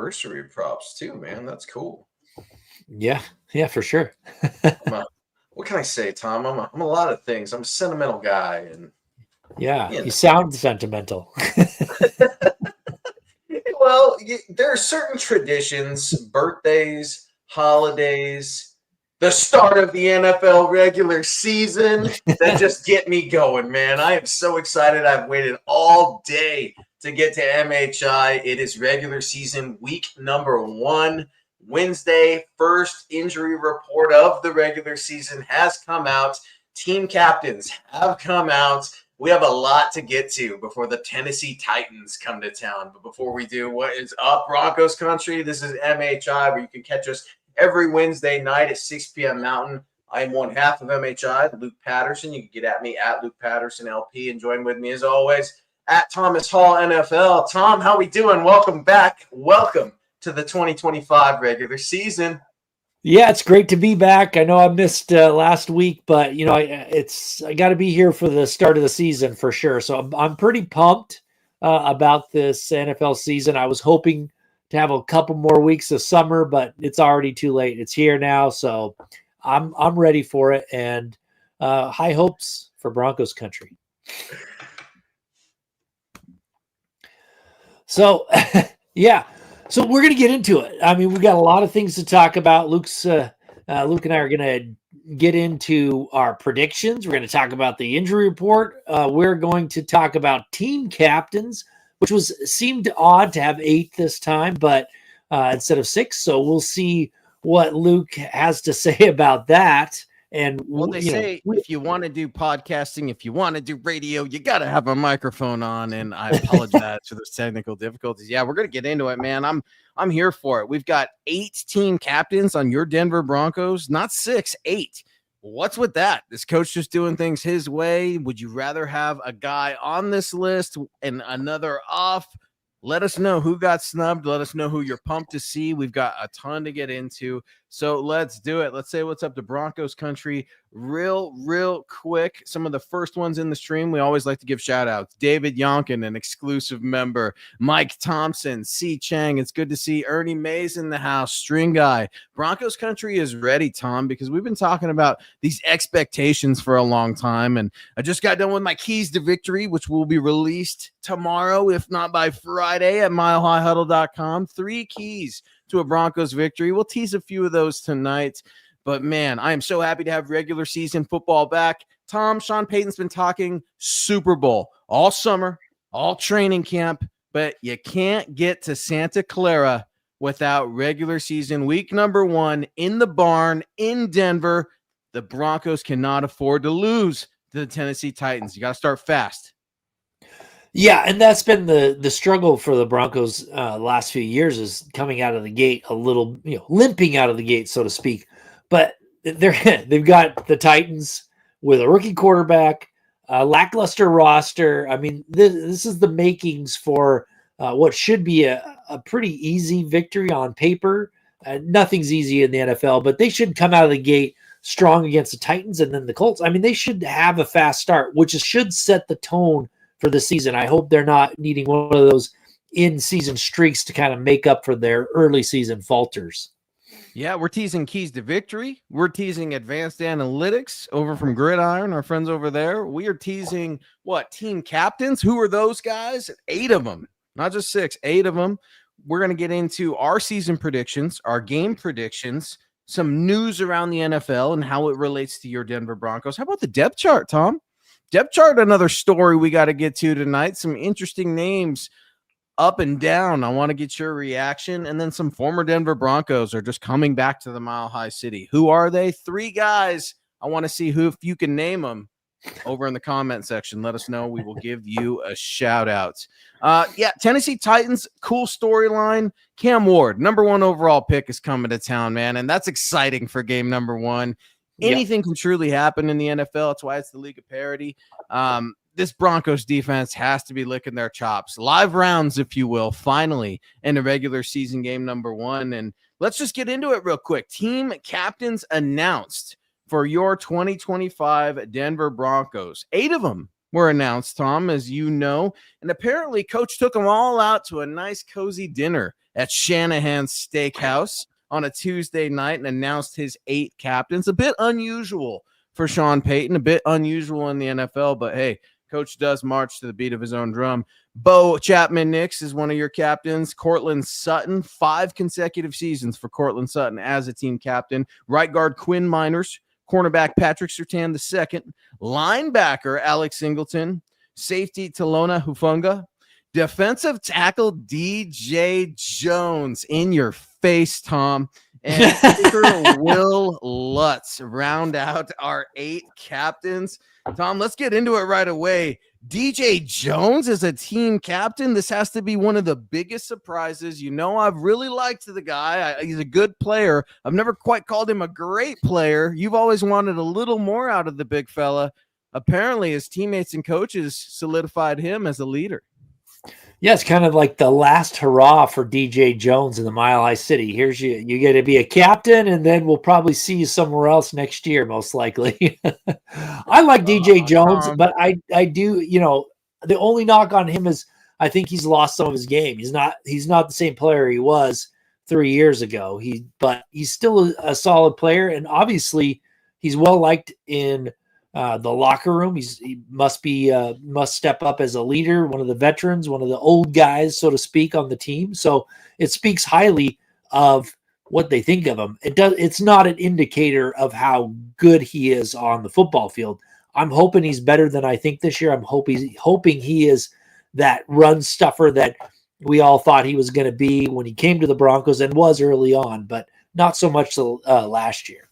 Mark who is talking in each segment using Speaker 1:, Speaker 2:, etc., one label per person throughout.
Speaker 1: anniversary props too, man. That's cool.
Speaker 2: Yeah, for sure.
Speaker 1: What can I say, Tom? I'm a lot of things. I'm a sentimental guy, and
Speaker 2: you sound sentimental.
Speaker 1: Well, there are certain traditions, birthdays, holidays, the start of the NFL regular season that just get me going, man. I am so excited. I've waited all day to get to MHI. It is regular season week number 1. Wednesday, first injury report of the regular season has come out. Team captains have come out. We have a lot to get to before the Tennessee Titans come to town. But before we do, what is up, Broncos country? This is MHI, where you can catch us every Wednesday night at 6 p.m. Mountain. I am one half of MHI, Luke Patterson. You can get at me at Luke Patterson LP, and join with me as always at Thomas Hall NFL. Tom, how we doing? Welcome back. Welcome to the 2025 regular season.
Speaker 2: Yeah, it's great to be back. I know I missed last week, but I got to be here for the start of the season for sure. So I'm pretty pumped about this NFL season. I was hoping to have a couple more weeks of summer, but it's already too late. It's here now, so I'm ready for it, and high hopes for Broncos country. So, yeah. So we're going to get into it. I mean, we've got a lot of things to talk about. Luke and I are going to get into our predictions. We're going to talk about the injury report. We're going to talk about team captains, which seemed odd to have 8 this time, but instead of 6. So we'll see what Luke has to say about that. And
Speaker 3: they say if you want to do podcasting, if you want to do radio, you got to have a microphone on. And I apologize for those technical difficulties. Yeah, we're going to get into it, man. I'm here for it. We've got 8 team captains on your Denver Broncos, not 6, 8. What's with that? This coach just doing things his way. Would you rather have a guy on this list and another off? Let us know who got snubbed. Let us know who you're pumped to see. We've got a ton to get into. So let's do it. Let's say what's up to Broncos country real quick. Some of the first ones in the stream, we always like to give shout outs. David Yonkin, an exclusive member. Mike Thompson, C. Chang. It's good to see Ernie Mays in the house. String Guy. Broncos country is ready, Tom, because we've been talking about these expectations for a long time. And I just got done with my keys to victory, which will be released tomorrow, if not by Friday, at milehighhuddle.com. 3 keys to a Broncos victory. We'll tease a few of those tonight. But, man, I am so happy to have regular season football back. Tom, Sean Payton's been talking Super Bowl all summer, all training camp, but you can't get to Santa Clara without regular season week number 1 in the barn in Denver. The Broncos cannot afford to lose to the Tennessee Titans. You got to start fast.
Speaker 2: Yeah, and that's been the struggle for the Broncos last few years, is coming out of the gate a little, limping out of the gate, so to speak. But they've got the Titans with a rookie quarterback, a lackluster roster. I mean, this is the makings for what should be a pretty easy victory on paper. Nothing's easy in the NFL, but they should come out of the gate strong against the Titans and then the Colts. I mean, they should have a fast start, which should set the tone for the season. I hope they're not needing one of those in-season streaks to kind of make up for their early season falters.
Speaker 3: Yeah, we're teasing keys to victory. We're teasing advanced analytics over from Gridiron, our friends over there. We are teasing team captains. Who are those guys? 8 of them, not just 6, 8 of them. We're going to get into our season predictions, our game predictions, some news around the NFL and how it relates to your Denver Broncos. How about the depth chart, Tom? Depth chart, another story we got to get to tonight. Some interesting names up and down. I want to get your reaction. And then some former Denver Broncos are just coming back to the Mile High City. Who are they? 3 guys. I want to see if you can name them over in the comment section. Let us know. We will give you a shout out. Tennessee Titans, cool storyline. Cam Ward, number 1 overall pick, is coming to town, man. And that's exciting for game number 1. Anything can truly happen in the NFL. That's why it's the League of Parity. This Broncos defense has to be licking their chops. Live rounds, if you will, finally in a regular season game number 1. And let's just get into it real quick. Team captains announced for your 2025 Denver Broncos. 8 of them were announced, Tom, as you know. And apparently Coach took them all out to a nice, cozy dinner at Shanahan's Steakhouse on a Tuesday night and announced his 8 captains. A bit unusual for Sean Payton, a bit unusual in the NFL, but hey, coach does march to the beat of his own drum. Bo Chapman-Nix is one of your captains. Cortland Sutton, 5 consecutive seasons for Cortland Sutton as a team captain. Right guard Quinn Miners, cornerback Patrick Surtain II, linebacker Alex Singleton, safety Talona Hufunga, defensive tackle DJ Jones, in your face, Tom, and kicker Will Lutz round out our 8 captains. Tom, let's get into it right away. DJ Jones is a team captain. This has to be one of the biggest surprises. You know, I've really liked the guy. He's a good player. I've never quite called him a great player. You've always wanted a little more out of the big fella. Apparently, his teammates and coaches solidified him as a leader.
Speaker 2: Yeah, it's kind of like the last hurrah for DJ Jones in the Mile High City. Here's you get to be a captain, and then we'll probably see you somewhere else next year, most likely. I like DJ Jones, but I do, you know, the only knock on him is I think he's lost some of his game. He's not the same player he was 3 years ago. But he's still a solid player, and obviously he's well liked in the locker room. He must step up as a leader, one of the veterans, one of the old guys, so to speak, on the team. So it speaks highly of what they think of him. It's not an indicator of how good he is on the football field. I'm hoping he's better than I think this year. I'm hoping he is that run stuffer that we all thought he was going to be when he came to the Broncos and was early on, but not so much last year.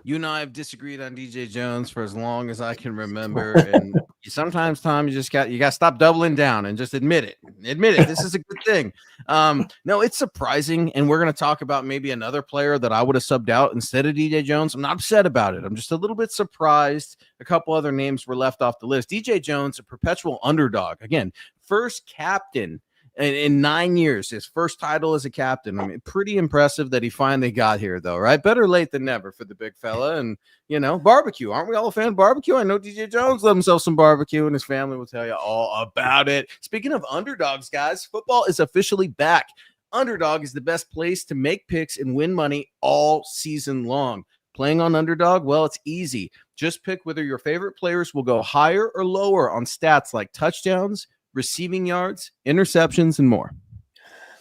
Speaker 3: You and I have disagreed on DJ Jones for as long as I can remember. And sometimes, Tom, you got to stop doubling down and just admit it. This is a good thing. No, it's surprising. And we're going to talk about maybe another player that I would have subbed out instead of DJ Jones. I'm not upset about it. I'm just a little bit surprised. A couple other names were left off the list. DJ Jones, a perpetual underdog. Again, first captain in 9 years, his first title as a captain. I mean, pretty impressive that he finally got here, though, right? Better late than never for the big fella. And, you know, barbecue. Aren't we all a fan of barbecue? I know DJ Jones loved himself some barbecue, and his family will tell you all about it. Speaking of underdogs, guys, football is officially back. Underdog is the best place to make picks and win money all season long. Playing on Underdog, well, it's easy. Just pick whether your favorite players will go higher or lower on stats like touchdowns, receiving yards, interceptions, and more.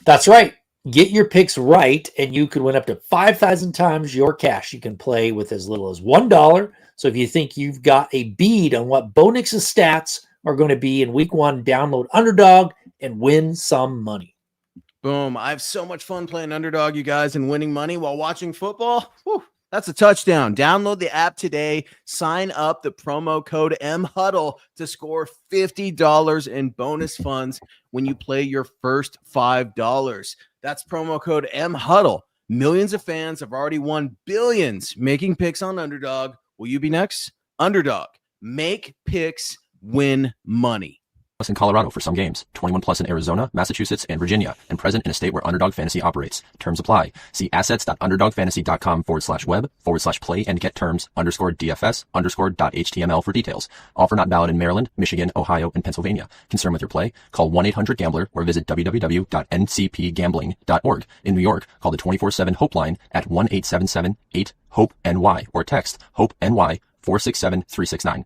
Speaker 2: That's right. Get your picks right, and you could win up to 5,000 times your cash. You can play with as little as $1. So if you think you've got a bead on what Bo Nix's stats are going to be in week 1, download Underdog and win some money.
Speaker 3: Boom. I have so much fun playing Underdog, you guys, and winning money while watching football. Whew. That's a touchdown. Download the app today. Sign up the promo code MHuddle to score $50 in bonus funds when you play your first $5. That's promo code MHuddle. Millions of fans have already won billions making picks on Underdog. Will you be next? Underdog. Make picks, win money.
Speaker 4: In Colorado for some games, 21 plus in Arizona, Massachusetts, and Virginia, and present in a state where Underdog Fantasy operates. Terms apply. See assets.underdogfantasy.com/web/play and get terms _DFS_.html for details. Offer not valid in Maryland, Michigan, Ohio, and Pennsylvania. Concerned with your play? Call 1-800-GAMBLER or visit www.ncpgambling.org. In New York, call the 24/7 Hope line at 1-877-8-HOPE-NY or text HOPE-NY 467-369.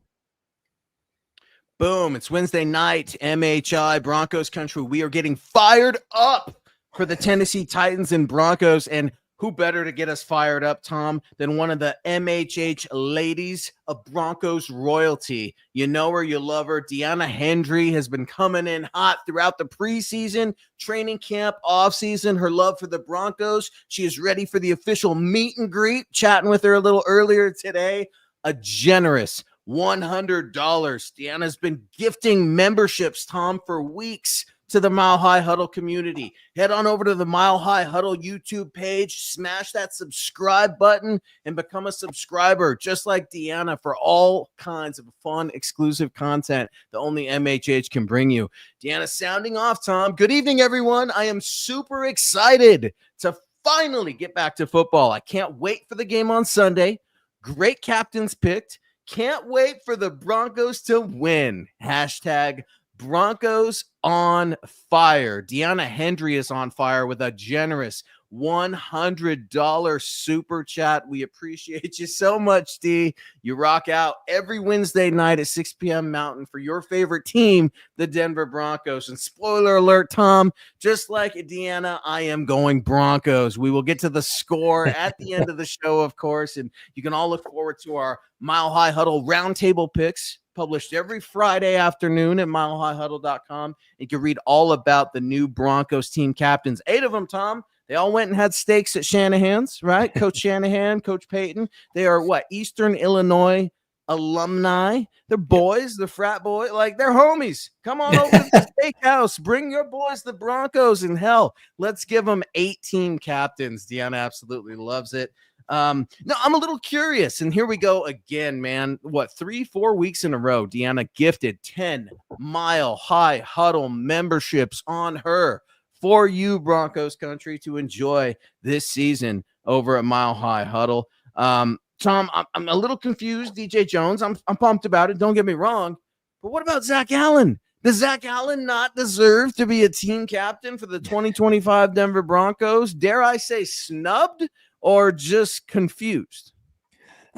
Speaker 3: Boom. It's Wednesday night, MHI, Broncos country. We are getting fired up for the Tennessee Titans and Broncos. And who better to get us fired up, Tom, than one of the MHH ladies of Broncos royalty? You know her, you love her. Deanna Hendry has been coming in hot throughout the preseason, training camp, offseason. Her love for the Broncos. She is ready for the official meet and greet. Chatting with her a little earlier today. A generous $100. Deanna's been gifting memberships, Tom, for weeks to the Mile High Huddle community. Head on over to the Mile High Huddle YouTube page, smash that subscribe button, and become a subscriber, just like Deanna, for all kinds of fun, exclusive content that only MHH can bring you. Deanna sounding off, Tom. Good evening, everyone. I am super excited to finally get back to football. I can't wait for the game on Sunday. Great captains picked. Can't wait for the Broncos to win. Hashtag Broncos on fire. Deanna Hendry is on fire with a generous $100 super chat. We appreciate you so much, D. You rock out every Wednesday night at 6 p.m. Mountain for your favorite team, the Denver Broncos. And spoiler alert, Tom, just like Deanna, I am going Broncos. We will get to the score at the end of the show, of course, and you can all look forward to our Mile High Huddle roundtable picks published every Friday afternoon at milehighhuddle.com. You can read all about the new Broncos team captains. 8 of them, Tom. They all went and had steaks at Shanahan's, right? Coach Shanahan, Coach Payton. They are what? Eastern Illinois alumni. They're boys, the frat boy. Like, they're homies. Come on over to the steakhouse. Bring your boys, the Broncos, and hell, let's give them 8 team captains. Deanna absolutely loves it. No, I'm a little curious, and here we go again, man. What, 3-4 weeks in a row, Deanna gifted 10 Mile High Huddle memberships on her for you, Broncos country, to enjoy this season over at Mile High Huddle. Tom, I'm a little confused. DJ Jones, I'm pumped about it. Don't get me wrong, but what about Zach Allen? Does Zach Allen not deserve to be a team captain for the 2025 Denver Broncos? Dare I say snubbed or just confused?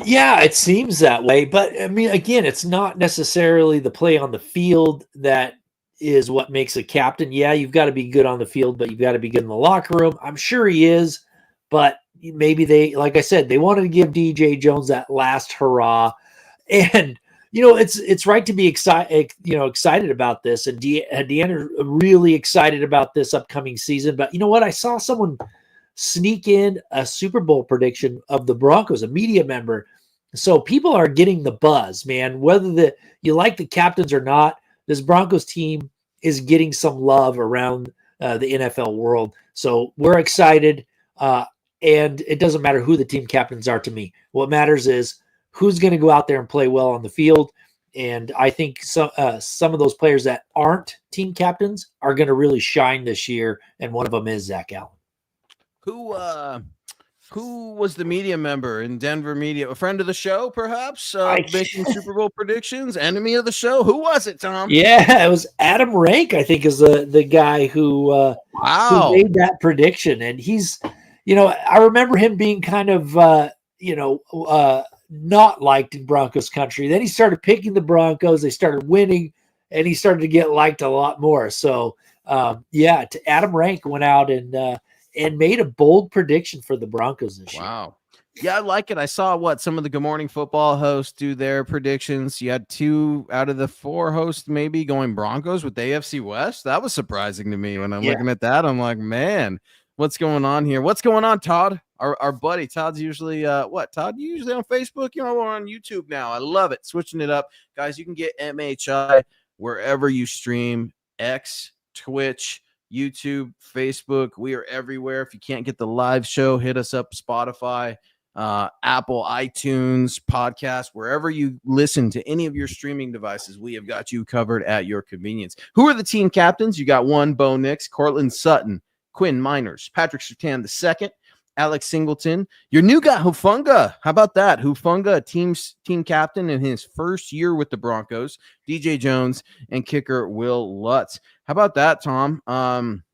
Speaker 2: Yeah, it seems that way. But, I mean, again, it's not necessarily the play on the field that is what makes a captain. Yeah, you've got to be good on the field, but you've got to be good in the locker room. I'm sure he is, but maybe they, like I said, they wanted to give DJ Jones that last hurrah. And, it's right to be excited about this. And Deanna really excited about this upcoming season. But you know what? I saw someone sneak in a Super Bowl prediction of the Broncos, a media member. So people are getting the buzz, man. Whether you like the captains or not, this Broncos team is getting some love around the NFL world. So we're excited, and it doesn't matter who the team captains are to me. What matters is who's going to go out there and play well on the field. And I think some of those players that aren't team captains are going to really shine this year, and one of them is Zach Allen.
Speaker 3: Who was the media member in Denver media? A friend of the show, perhaps, making Super Bowl predictions? Enemy of the show? Who was it, Tom?
Speaker 2: Yeah, it was Adam Rank, I think, is the guy who made that prediction. And he's, I remember him being kind of, not liked in Broncos country. Then he started picking the Broncos. They started winning, and he started to get liked a lot more. So, Adam Rank went out and made a bold prediction for the Broncos this year.
Speaker 3: Wow. Yeah, I like it. I saw some of the Good Morning Football hosts do their predictions. You had 2 out of the 4 hosts maybe going Broncos with the AFC West. That was surprising to me when I'm looking at that. I'm like, man, what's going on here? What's going on, Todd? Our buddy Todd's usually Todd, you usually on Facebook? We're on YouTube now. I love it. Switching it up. Guys, you can get MHI wherever you stream. X, Twitch, YouTube, Facebook. We are everywhere. If you can't get the live show, hit us up. Spotify, Apple, iTunes, podcast, wherever you listen to any of your streaming devices, we have got you covered at your convenience. Who are the team captains? You got 1, Bo Nix, Cortland Sutton, Quinn Miners, Patrick Surtain II, Alex Singleton, your new guy, Hufunga. How about that? Hufunga, team captain in his first year with the Broncos, DJ Jones, and kicker Will Lutz. How about that, Tom? I'm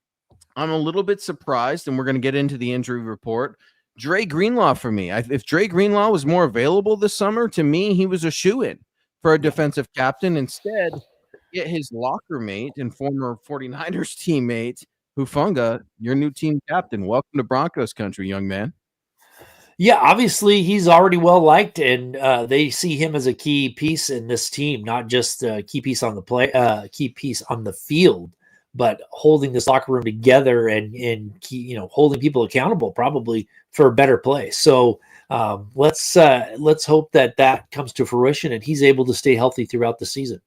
Speaker 3: a little bit surprised, and we're going to get into the injury report. Dre Greenlaw for me. If Dre Greenlaw was more available this summer, to me, he was a shoo-in for a defensive captain. Instead, get his locker mate and former 49ers teammate, Hufunga, your new team captain. Welcome to Broncos country, young man.
Speaker 2: Yeah, obviously he's already well liked, and they see him as a key piece in this team, not just a key piece on the key piece on the field, but holding this locker room together and holding people accountable probably for a better play. So let's hope that comes to fruition and he's able to stay healthy throughout the season.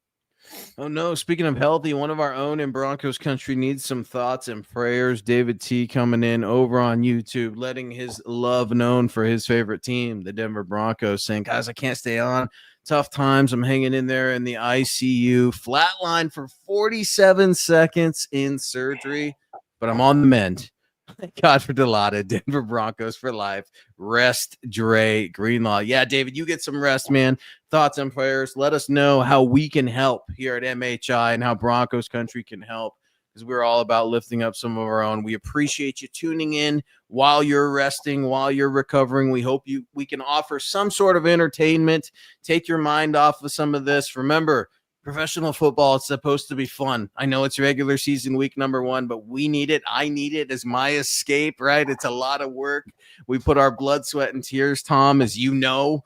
Speaker 3: Oh, no. Speaking of healthy, one of our own in Broncos country needs some thoughts and prayers. David T coming in over on YouTube, letting his love known for his favorite team, the Denver Broncos, saying, guys, I can't stay on. Tough times. I'm hanging in there in the ICU. Flatline for 47 seconds in surgery, but I'm on the mend. Thank God for Delata, Denver Broncos for life. Rest, Dre, Greenlaw. Yeah, David, you get some rest, man. Thoughts and prayers. Let us know how we can help here at MHI and how Broncos country can help, because we're all about lifting up some of our own. We appreciate you tuning in while you're resting, while you're recovering. We hope we can offer some sort of entertainment, take your mind off of some of this. Remember, professional football, it's supposed to be fun. I know it's regular season week number 1, but we need it. I need it as my escape, right? It's a lot of work. We put our blood, sweat, and tears, Tom, as you know,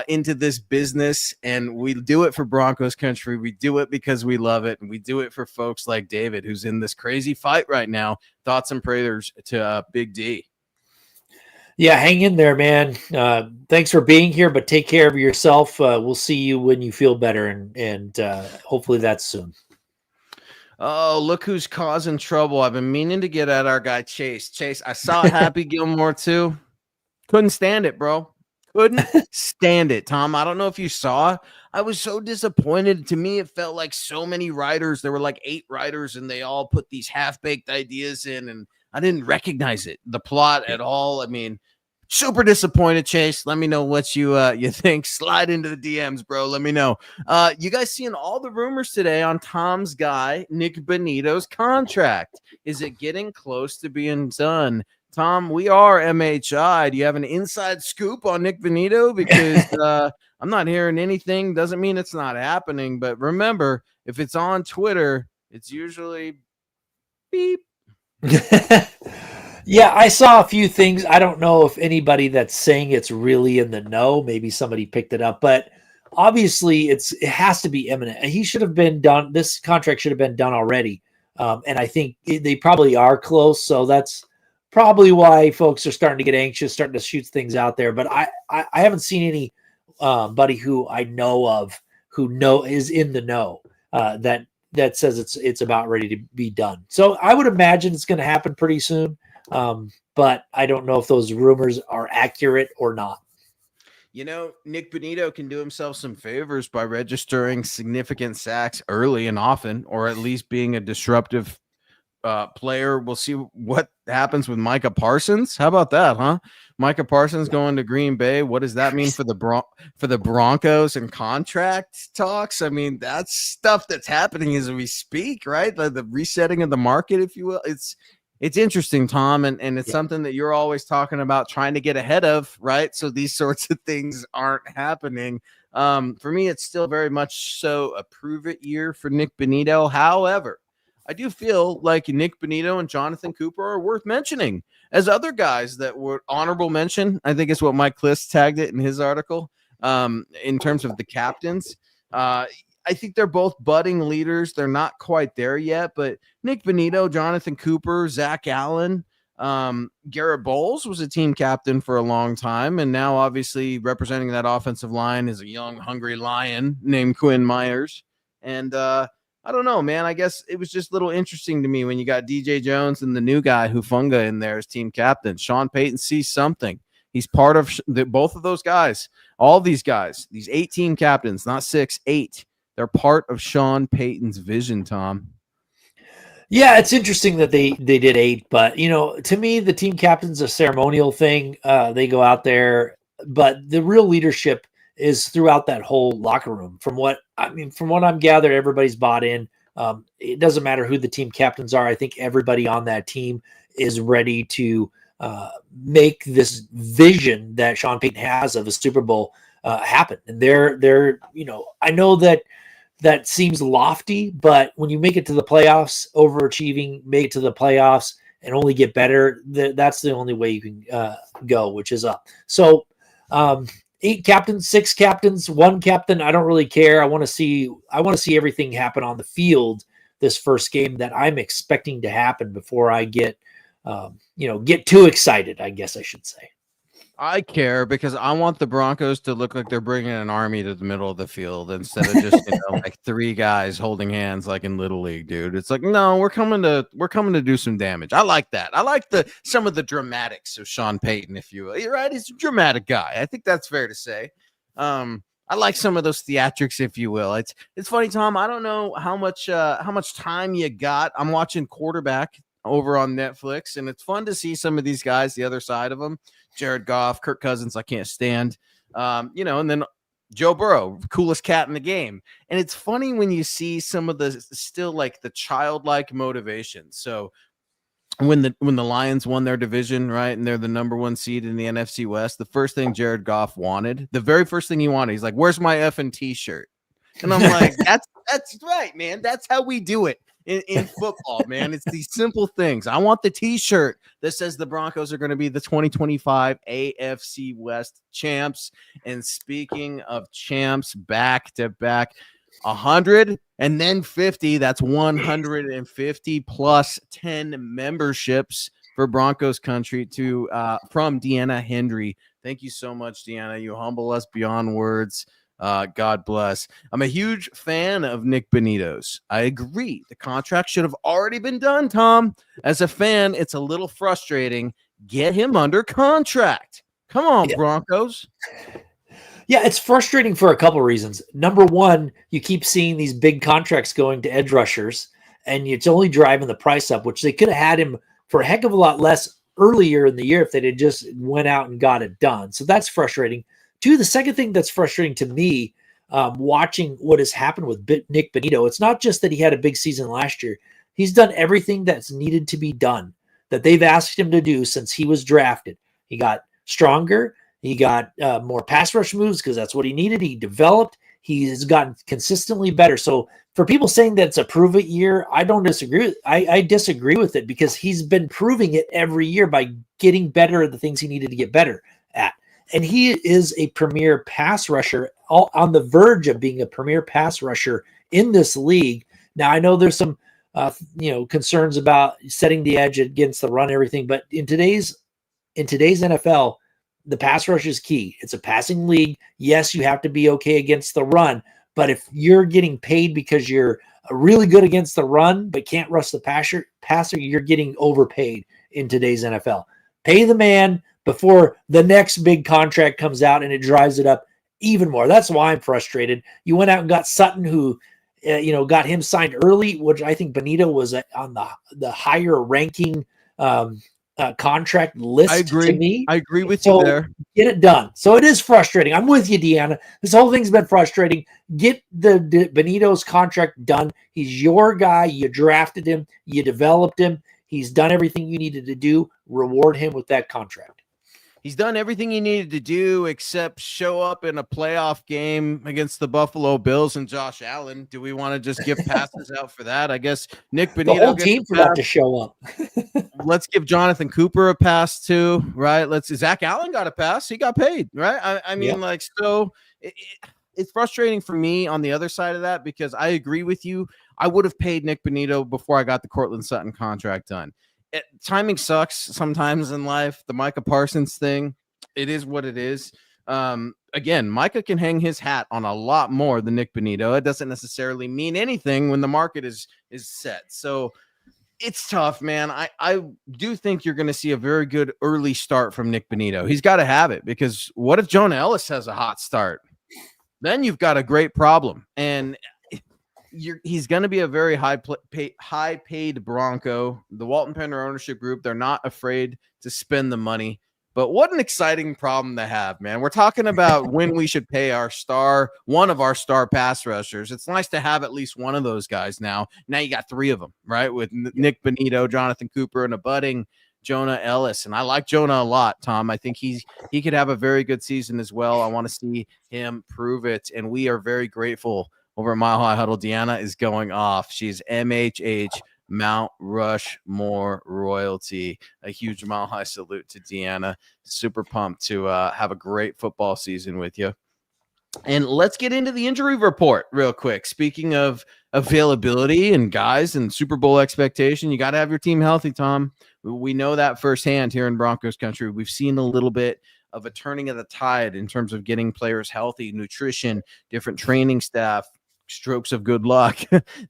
Speaker 3: into this business, and we do it for Broncos country. We do it because we love it, and we do it for folks like David, who's in this crazy fight right now. Thoughts and prayers to Big D.
Speaker 2: Yeah, hang in there, man. Thanks for being here, but take care of yourself. We'll see you when you feel better, and hopefully that's soon.
Speaker 3: Oh, look who's causing trouble. I've been meaning to get at our guy, Chase. Chase, I saw Happy Gilmore too. Couldn't stand it, bro. Couldn't stand it, Tom. I don't know if you saw. I was so disappointed. To me, it felt like so many writers. There were like 8 writers, and they all put these half-baked ideas in, and I didn't recognize it, the plot at all. I mean, super disappointed, Chase. Let me know what you think. Slide into the DMs, bro. Let me know. You guys seeing all the rumors today on Tom's guy, Nick Benito's contract? Is it getting close to being done? Tom, we are MHI. Do you have an inside scoop on Nick Benito? Because I'm not hearing anything. Doesn't mean it's not happening. But remember, if it's on Twitter, it's usually beep.
Speaker 2: Yeah, I saw a few things. I don't know if anybody that's saying it's really in the know. Maybe somebody picked it up, but obviously it has to be imminent. He should have been done. This contract should have been done already. And I think they probably are close. So that's probably why folks are starting to get anxious, starting to shoot things out there. But I haven't seen any buddy who I know of who is in the know that says it's about ready to be done. So I would imagine it's going to happen pretty soon. But I don't know if those rumors are accurate or not.
Speaker 3: You know, Nick Benito can do himself some favors by registering significant sacks early and often, or at least being a disruptive player. We'll see what happens with Micah Parsons. How about that, huh? Micah Parsons going to Green Bay. What does that mean for the Broncos and contract talks? I mean, that's stuff that's happening as we speak, right? The resetting of the market, if you will. It's interesting, Tom, and it's something that you're always talking about trying to get ahead of, right? So these sorts of things aren't happening. For me, it's still very much so a prove-it year for Nick Benito. However, I do feel like Nick Benito and Jonathan Cooper are worth mentioning as other guys that were honorable mention. I think is what Mike Kliss tagged it in his article in terms of the captains. I think they're both budding leaders. They're not quite there yet, but Nick Benito, Jonathan Cooper, Zach Allen, Garrett Bowles was a team captain for a long time, and now obviously representing that offensive line is a young, hungry lion named Quinn Myers. And I don't know, man. I guess it was just a little interesting to me when you got DJ Jones and the new guy Hufanga in there as team captain. Sean Payton sees something. He's part of both of those guys. All these guys, these 8 team captains, not 6, 8. They're part of Sean Payton's vision, Tom.
Speaker 2: Yeah, it's interesting that they did 8, but to me, the team captain's a ceremonial thing. They go out there, but the real leadership is throughout that whole locker room. From what I'm gathered, everybody's bought in. It doesn't matter who the team captains are. I think everybody on that team is ready to make this vision that Sean Payton has of a Super Bowl happen. And they're I know that seems lofty, but when you make it to the playoffs, overachieving, make it to the playoffs and only get better, that's the only way you can go, which is up. So 8 captains, 6 captains, 1 captain, I don't really care. I want to see everything happen on the field this first game that I'm expecting to happen before I get too excited, I guess I should say.
Speaker 3: I care because I want the Broncos to look like they're bringing an army to the middle of the field instead of just like 3 guys holding hands like in Little League, dude. It's like, no, we're coming to do some damage. I like that. I like some of the dramatics of Sean Payton, if you will. You're right, he's a dramatic guy. I think that's fair to say. I like some of those theatrics, if you will. It's funny, Tom. I don't know how much time you got. I'm watching quarterback over on Netflix, and it's fun to see some of these guys, the other side of them. Jared Goff, Kirk Cousins, I can't stand. And then Joe Burrow, coolest cat in the game. And it's funny when you see some of the still like the childlike motivation. So when the Lions won their division, right, and they're the number 1 seed in the NFC West, the first thing Jared Goff wanted, the very first thing he wanted, he's like, "Where's my effing t-shirt?" And I'm like, that's right, man. That's how we do it in football, man. It's these simple things. I want the t-shirt that says the Broncos are going to be the 2025 AFC West champs. And speaking of champs, back to back, 100 and then 50. That's 150 plus 10 memberships for Broncos country from Deanna Hendry. Thank you so much, Deanna. You humble us beyond words. God bless. I'm a huge fan of Nick Benito's. I agree. The contract should have already been done, Tom. As a fan, it's a little frustrating. Get him under contract. Come on, Broncos.
Speaker 2: Yeah, it's frustrating for a couple reasons. Number one, you keep seeing these big contracts going to edge rushers, and it's only driving the price up, which they could have had him for a heck of a lot less earlier in the year if they had just went out and got it done. So that's frustrating. Two, the second thing that's frustrating to me, watching what has happened with Nick Benito, it's not just that he had a big season last year. He's done everything that's needed to be done, that they've asked him to do since he was drafted. He got stronger. He got more pass rush moves because that's what he needed. He developed. He's gotten consistently better. So for people saying that it's a prove it year, I don't disagree. I disagree with it because he's been proving it every year by getting better at the things he needed to get better at. And he is a premier pass rusher, on the verge of being a premier pass rusher in this league. Now, I know there's some concerns about setting the edge against the run and everything, but in today's NFL, the pass rush is key. It's a passing league. Yes, you have to be okay against the run, but if you're getting paid because you're really good against the run but can't rush the passer, you're getting overpaid in today's NFL. Pay the man before the next big contract comes out and it drives it up even more. That's why I'm frustrated. You went out and got Sutton, who got him signed early, which I think Benito was on the higher ranking contract list.
Speaker 3: I agree.
Speaker 2: To me.
Speaker 3: I agree with you there.
Speaker 2: Get it done. So it is frustrating. I'm with you, Deanna. This whole thing's been frustrating. Get the Benito's contract done. He's your guy. You drafted him. You developed him. He's done everything you needed to do. Reward him with that contract.
Speaker 3: He's done everything he needed to do except show up in a playoff game against the Buffalo Bills and Josh Allen. Do we want to just give passes out for that? I guess Nick Benito.
Speaker 2: The whole team forgot to show up.
Speaker 3: Let's give Jonathan Cooper a pass too, right? Zach Allen got a pass. He got paid, right? I mean, it's frustrating for me on the other side of that because I agree with you. I would have paid Nick Benito before I got the Cortland Sutton contract done. Timing sucks sometimes in life. The Micah Parsons thing, it is what it is. Again, Micah can hang his hat on a lot more than Nick Benito. It doesn't necessarily mean anything when the market is set. So it's tough, man. I do think you're going to see a very good early start from Nick Benito. He's got to have it because what if Jonah Ellis has a hot start? Then you've got a great problem. And he's going to be a very high paid Bronco. The Walton Penner ownership group, they're not afraid to spend the money. But what an exciting problem to have, man. We're talking about when we should pay one of our star pass rushers. It's nice to have at least one of those guys now. Now you got three of them, right? With Nick Benito, Jonathan Cooper, and a budding Jonah Ellis. And I like Jonah a lot, Tom. I think he could have a very good season as well. I want to see him prove it. And we are very grateful over at Mile High Huddle. Deanna is going off. She's MHH Mount Rushmore royalty. A huge Mile High salute to Deanna. Super pumped to have a great football season with you. And let's get into the injury report real quick. Speaking of availability and guys and Super Bowl expectation, you got to have your team healthy, Tom. We know that firsthand here in Broncos country. We've seen a little bit of a turning of the tide in terms of getting players healthy, nutrition, different training staff, strokes of good luck.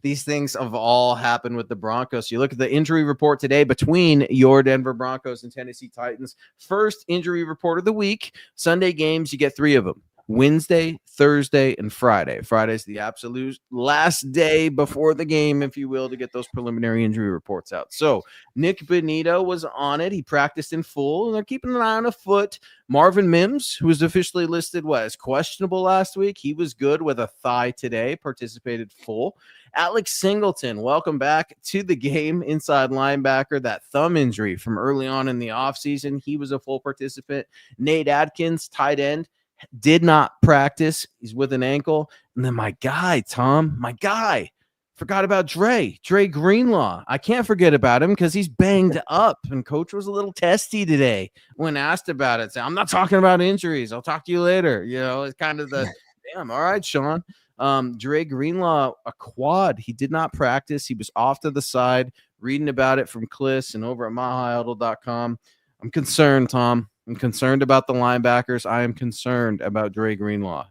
Speaker 3: These things have all happened with the Broncos. You look at the injury report today between your Denver Broncos and Tennessee Titans. First injury report of the week. Sunday games, you get 3 of them. Wednesday, Thursday, and Friday. Friday's the absolute last day before the game, if you will, to get those preliminary injury reports out. So Nick Benito was on it. He practiced in full, and they're keeping an eye on a foot. Marvin Mims, who was officially listed as questionable last week, he was good with a thigh today, participated full. Alex Singleton, welcome back to the game, inside linebacker, that thumb injury from early on in the offseason. He was a full participant. Nate Adkins, tight end, did not practice. He's with an ankle. And then my guy, forgot about Dre Greenlaw. I can't forget about him because he's banged up, and coach was a little testy today when asked about it. So I'm not talking about injuries. I'll talk to you later. It's kind of the damn. All right, Sean. Dre Greenlaw, a quad. He did not practice. He was off to the side, reading about it from Kliss and over at myhuddle.com. I'm concerned, Tom. I'm concerned about the linebackers. I am concerned about Dre Greenlaw.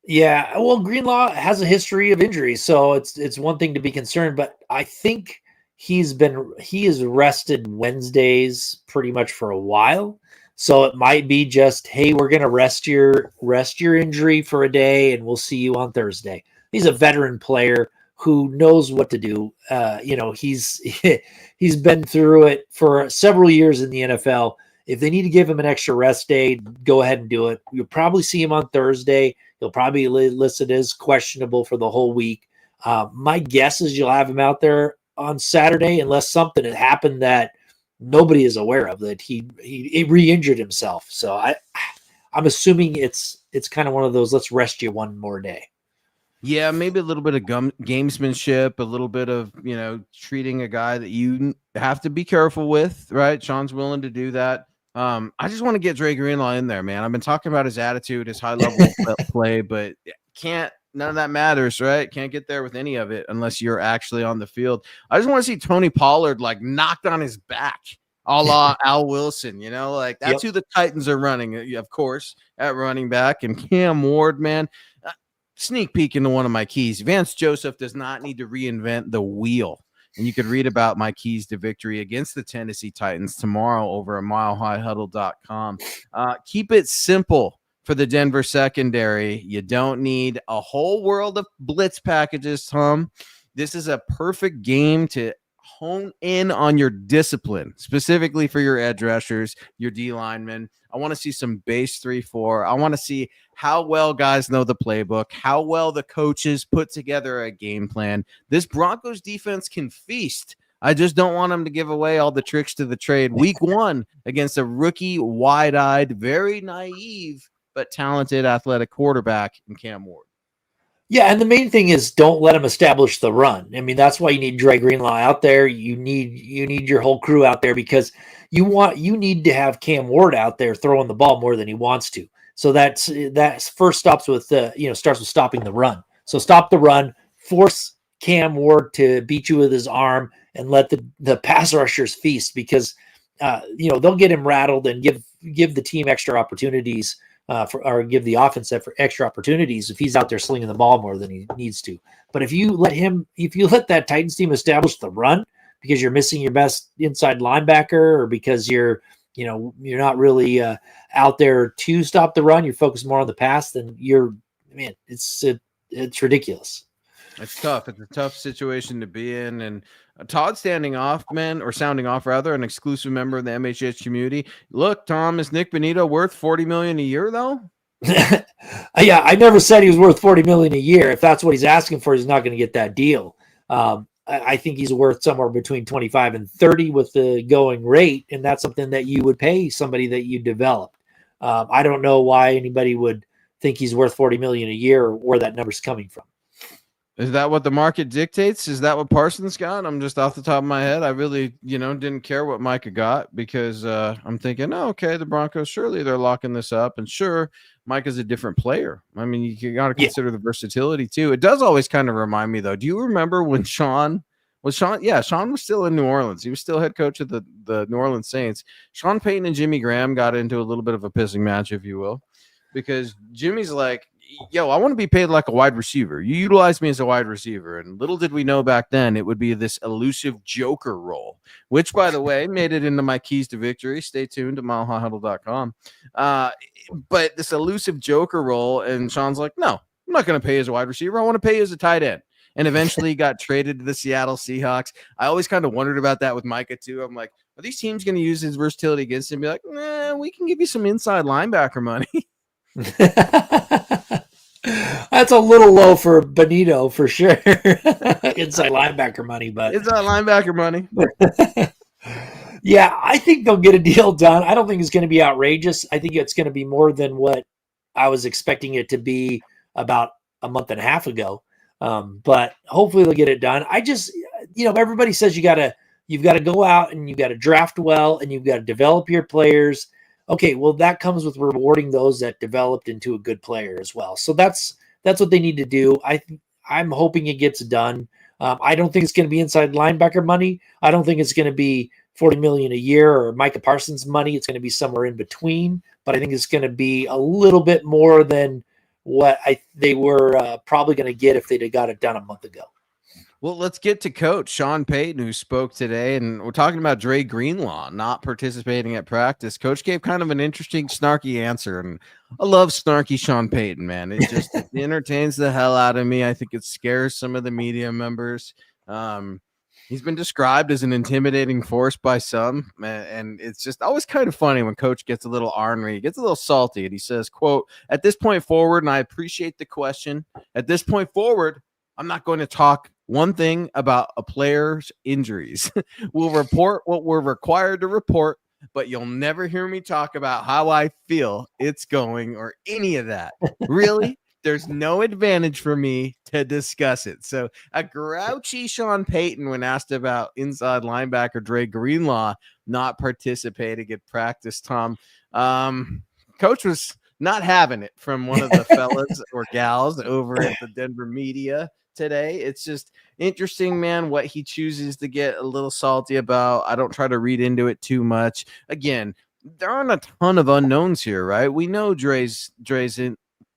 Speaker 2: Yeah, well, Greenlaw has a history of injuries, so it's one thing to be concerned, but I think he is rested Wednesdays pretty much for a while. So it might be just, hey, we're going to rest your injury for a day, and we'll see you on Thursday. He's a veteran player who knows what to do. He's he's been through it for several years in the NFL. If they need to give him an extra rest day, go ahead and do it. You'll probably see him on Thursday. He'll probably be listed as questionable for the whole week. My guess is you'll have him out there on Saturday unless something had happened that nobody is aware of, that he re-injured himself. So I'm assuming it's kind of one of those, let's rest you one more day.
Speaker 3: Yeah, maybe a little bit of gamesmanship, a little bit of, treating a guy that you have to be careful with, right? Sean's willing to do that. I just want to get Dre Greenlaw in there, man. I've been talking about his attitude, his high-level play, but none of that matters, right? Can't get there with any of it unless you're actually on the field. I just want to see Tony Pollard, knocked on his back, a la Al Wilson, that's who the Titans are running, of course, at running back. And Cam Ward, man, sneak peek into one of my keys. Vance Joseph does not need to reinvent the wheel. And you could read about my keys to victory against the Tennessee Titans tomorrow over at milehighhuddle.com. Keep it simple for the Denver secondary. You don't need a whole world of blitz packages, Tom. This is a perfect game to hone in on your discipline, specifically for your edge rushers, your D linemen. I want to see some base 3-4. I want to see how well guys know the playbook, how well the coaches put together a game plan. This Broncos defense can feast. I just don't want them to give away all the tricks to the trade. Week 1 against a rookie, wide-eyed, very naive, but talented athletic quarterback in Cam Ward.
Speaker 2: Yeah, and the main thing is don't let him establish the run. I mean, that's why you need Dre Greenlaw out there. You need your whole crew out there because you need to have Cam Ward out there throwing the ball more than he wants to. So that's first starts with stopping the run. So stop the run, force Cam Ward to beat you with his arm, and let the pass rushers feast because they'll get him rattled and give the team extra opportunities. Or give the offense for extra opportunities if he's out there slinging the ball more than he needs to. But if you let that Titans team establish the run because you're missing your best inside linebacker or because you're not really out there to stop the run, you're focused more on the pass, then it's ridiculous.
Speaker 3: It's tough. It's a tough situation to be in. And Todd sounding off an exclusive member of the MHH community. Look, Tom, is Nick Benito worth $40 million a year though?
Speaker 2: Yeah, I never said he was worth $40 million a year. If that's what he's asking for, he's not going to get that deal. I think he's worth somewhere between 25 and 30 with the going rate, and that's something that you would pay somebody that you developed. I don't know why anybody would think he's worth $40 million a year or where that number's coming from.
Speaker 3: Is that what the market dictates? Is that what Parsons got? I'm just off the top of my head. I really, didn't care what Micah got because I'm thinking, okay, the Broncos, surely they're locking this up. And sure, Micah's a different player. I mean, you got to consider the versatility too. It does always kind of remind me though. Do you remember when Sean was still in New Orleans. He was still head coach of the New Orleans Saints. Sean Payton and Jimmy Graham got into a little bit of a pissing match, if you will. Because Jimmy's like, yo, I want to be paid like a wide receiver. You utilize me as a wide receiver. And little did we know back then it would be this elusive joker role, which, by the way, made it into my keys to victory. Stay tuned to milehighhuddle.com. But this elusive joker role, and Sean's like, no, I'm not going to pay you as a wide receiver. I want to pay you as a tight end. And eventually got traded to the Seattle Seahawks. I always kind of wondered about that with Micah, too. I'm like, are these teams going to use his versatility against him? Be like, nah, we can give you some inside linebacker money.
Speaker 2: That's a little low for Benito for sure. Inside linebacker money, but
Speaker 3: inside linebacker money.
Speaker 2: Yeah, I think they'll get a deal done. I don't think it's going to be outrageous. I think it's going to be more than what I was expecting it to be about a month and a half ago. But hopefully they'll get it done. I just, everybody says you've got to go out and you've got to draft well and you've got to develop your players. Okay, well, that comes with rewarding those that developed into a good player as well. So that's what they need to do. I'm hoping it gets done. I don't think it's going to be inside linebacker money. I don't think it's going to be $40 million a year or Micah Parsons money. It's going to be somewhere in between. But I think it's going to be a little bit more than what they were probably going to get if they'd have got it done a month ago.
Speaker 3: Well, let's get to Coach Sean Payton, who spoke today, and we're talking about Dre Greenlaw not participating at practice. Coach gave kind of an interesting, snarky answer, and I love snarky Sean Payton, man. It just it entertains the hell out of me. I think it scares some of the media members. He's been described as an intimidating force by some, and it's just always kind of funny when Coach gets a little ornery, gets a little salty, and he says, quote, "At this point forward," and I appreciate the question, "at this point forward, I'm not going to talk one thing about a player's injuries. We'll report what we're required to report, but you'll never hear me talk about how I feel it's going or any of that. Really? There's no advantage for me to discuss it." So a grouchy Sean Payton when asked about inside linebacker Dre Greenlaw not participating at practice, Tom. Coach was not having it from one of the fellas or gals over at the Denver media today. It's just interesting, man, what he chooses to get a little salty about. I don't try to read into it too much. Again, there aren't a ton of unknowns here, right? We know Dre's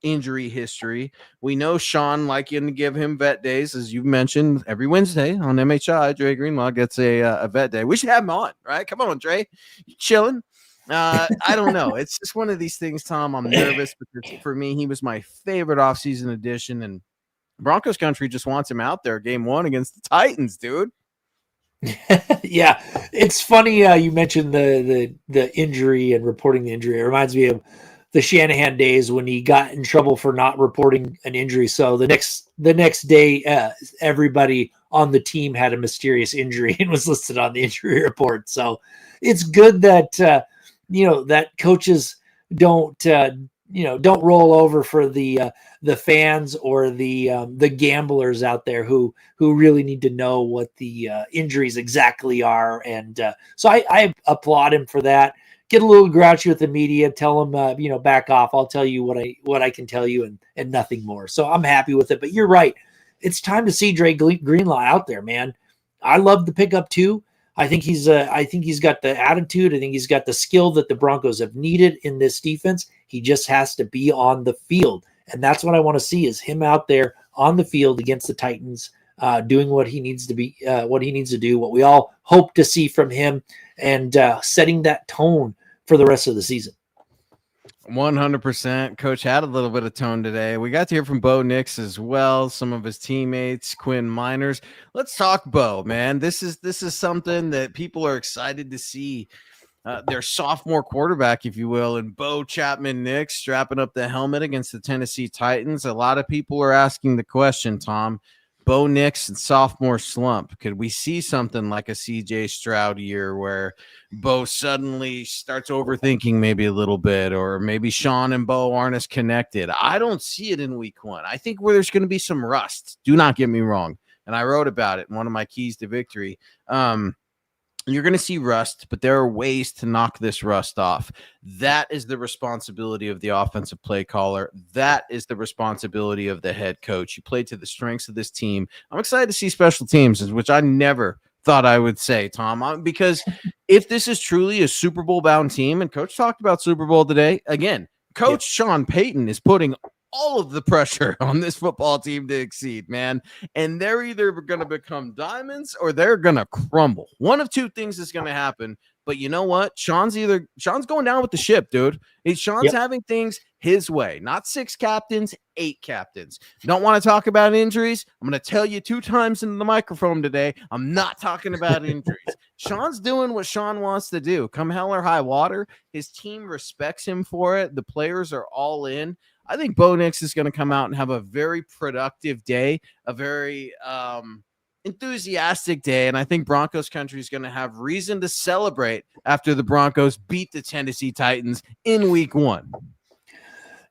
Speaker 3: injury history. We know Sean liking to give him vet days, as you mentioned, every Wednesday on MHI. Dre Greenlaw gets a vet day. We should have him on, right? Come on, Dre, you chilling. I don't know. It's just one of these things, Tom. I'm nervous because for me, he was my favorite offseason addition, and Broncos country just wants him out there game one against the Titans, dude.
Speaker 2: Yeah, it's funny you mentioned the injury and reporting the injury. It reminds me of the Shanahan days when he got in trouble for not reporting an injury. So the next day, everybody on the team had a mysterious injury and was listed on the injury report. So it's good that that coaches don't roll over for the fans or the gamblers out there who really need to know what the injuries exactly are. And so I applaud him for that. Get a little grouchy with the media, tell them, back off. I'll tell you what I can tell you and nothing more. So I'm happy with it, but you're right. It's time to see Dre Greenlaw out there, man. I love the pickup too. I think he's got the attitude. I think he's got the skill that the Broncos have needed in this defense. He just has to be on the field. And that's what I want to see is him out there on the field against the Titans, doing what he needs to do, what we all hope to see from him, and setting that tone for the rest of the season.
Speaker 3: 100%. Coach had a little bit of tone today. We got to hear from Bo Nix as well, some of his teammates, Quinn Miners. Let's talk Bo, man. This is something that people are excited to see. Their sophomore quarterback, if you will, and Bo Chapman Nix strapping up the helmet against the Tennessee Titans. A lot of people are asking the question, Tom, Bo Nix and sophomore slump. Could we see something like a CJ Stroud year where Bo suddenly starts overthinking maybe a little bit, or maybe Sean and Bo aren't as connected? I don't see it in week one. I think where there's going to be some rust. Do not get me wrong. And I wrote about it in one of my keys to victory. You're going to see rust, but there are ways to knock this rust off. That is the responsibility of the offensive play caller. That is the responsibility of the head coach. You play to the strengths of this team. I'm excited to see special teams, which I never thought I would say, Tom, because if this is truly a Super Bowl bound team, and Coach talked about Super Bowl today, again, Coach Sean Payton is putting all of the pressure on this football team to exceed, man. And they're either going to become diamonds or they're going to crumble. One of two things is going to happen. But you know what? Sean's going down with the ship, dude. Sean's having things his way. Not 6 captains, 8 captains. Don't want to talk about injuries? I'm going to tell you 2 times into the microphone today, I'm not talking about injuries. Sean's doing what Sean wants to do. Come hell or high water, his team respects him for it. The players are all in. I think Bo Nix is going to come out and have a very productive day, a very enthusiastic day, and I think Broncos country is going to have reason to celebrate after the Broncos beat the Tennessee Titans in week 1.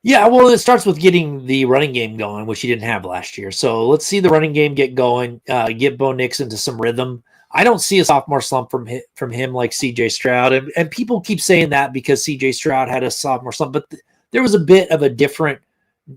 Speaker 2: Yeah, well, it starts with getting the running game going, which he didn't have last year. So let's see the running game get going, get Bo Nix into some rhythm. I don't see a sophomore slump from him like CJ Stroud, and people keep saying that because CJ Stroud had a sophomore slump, but there was a bit of a different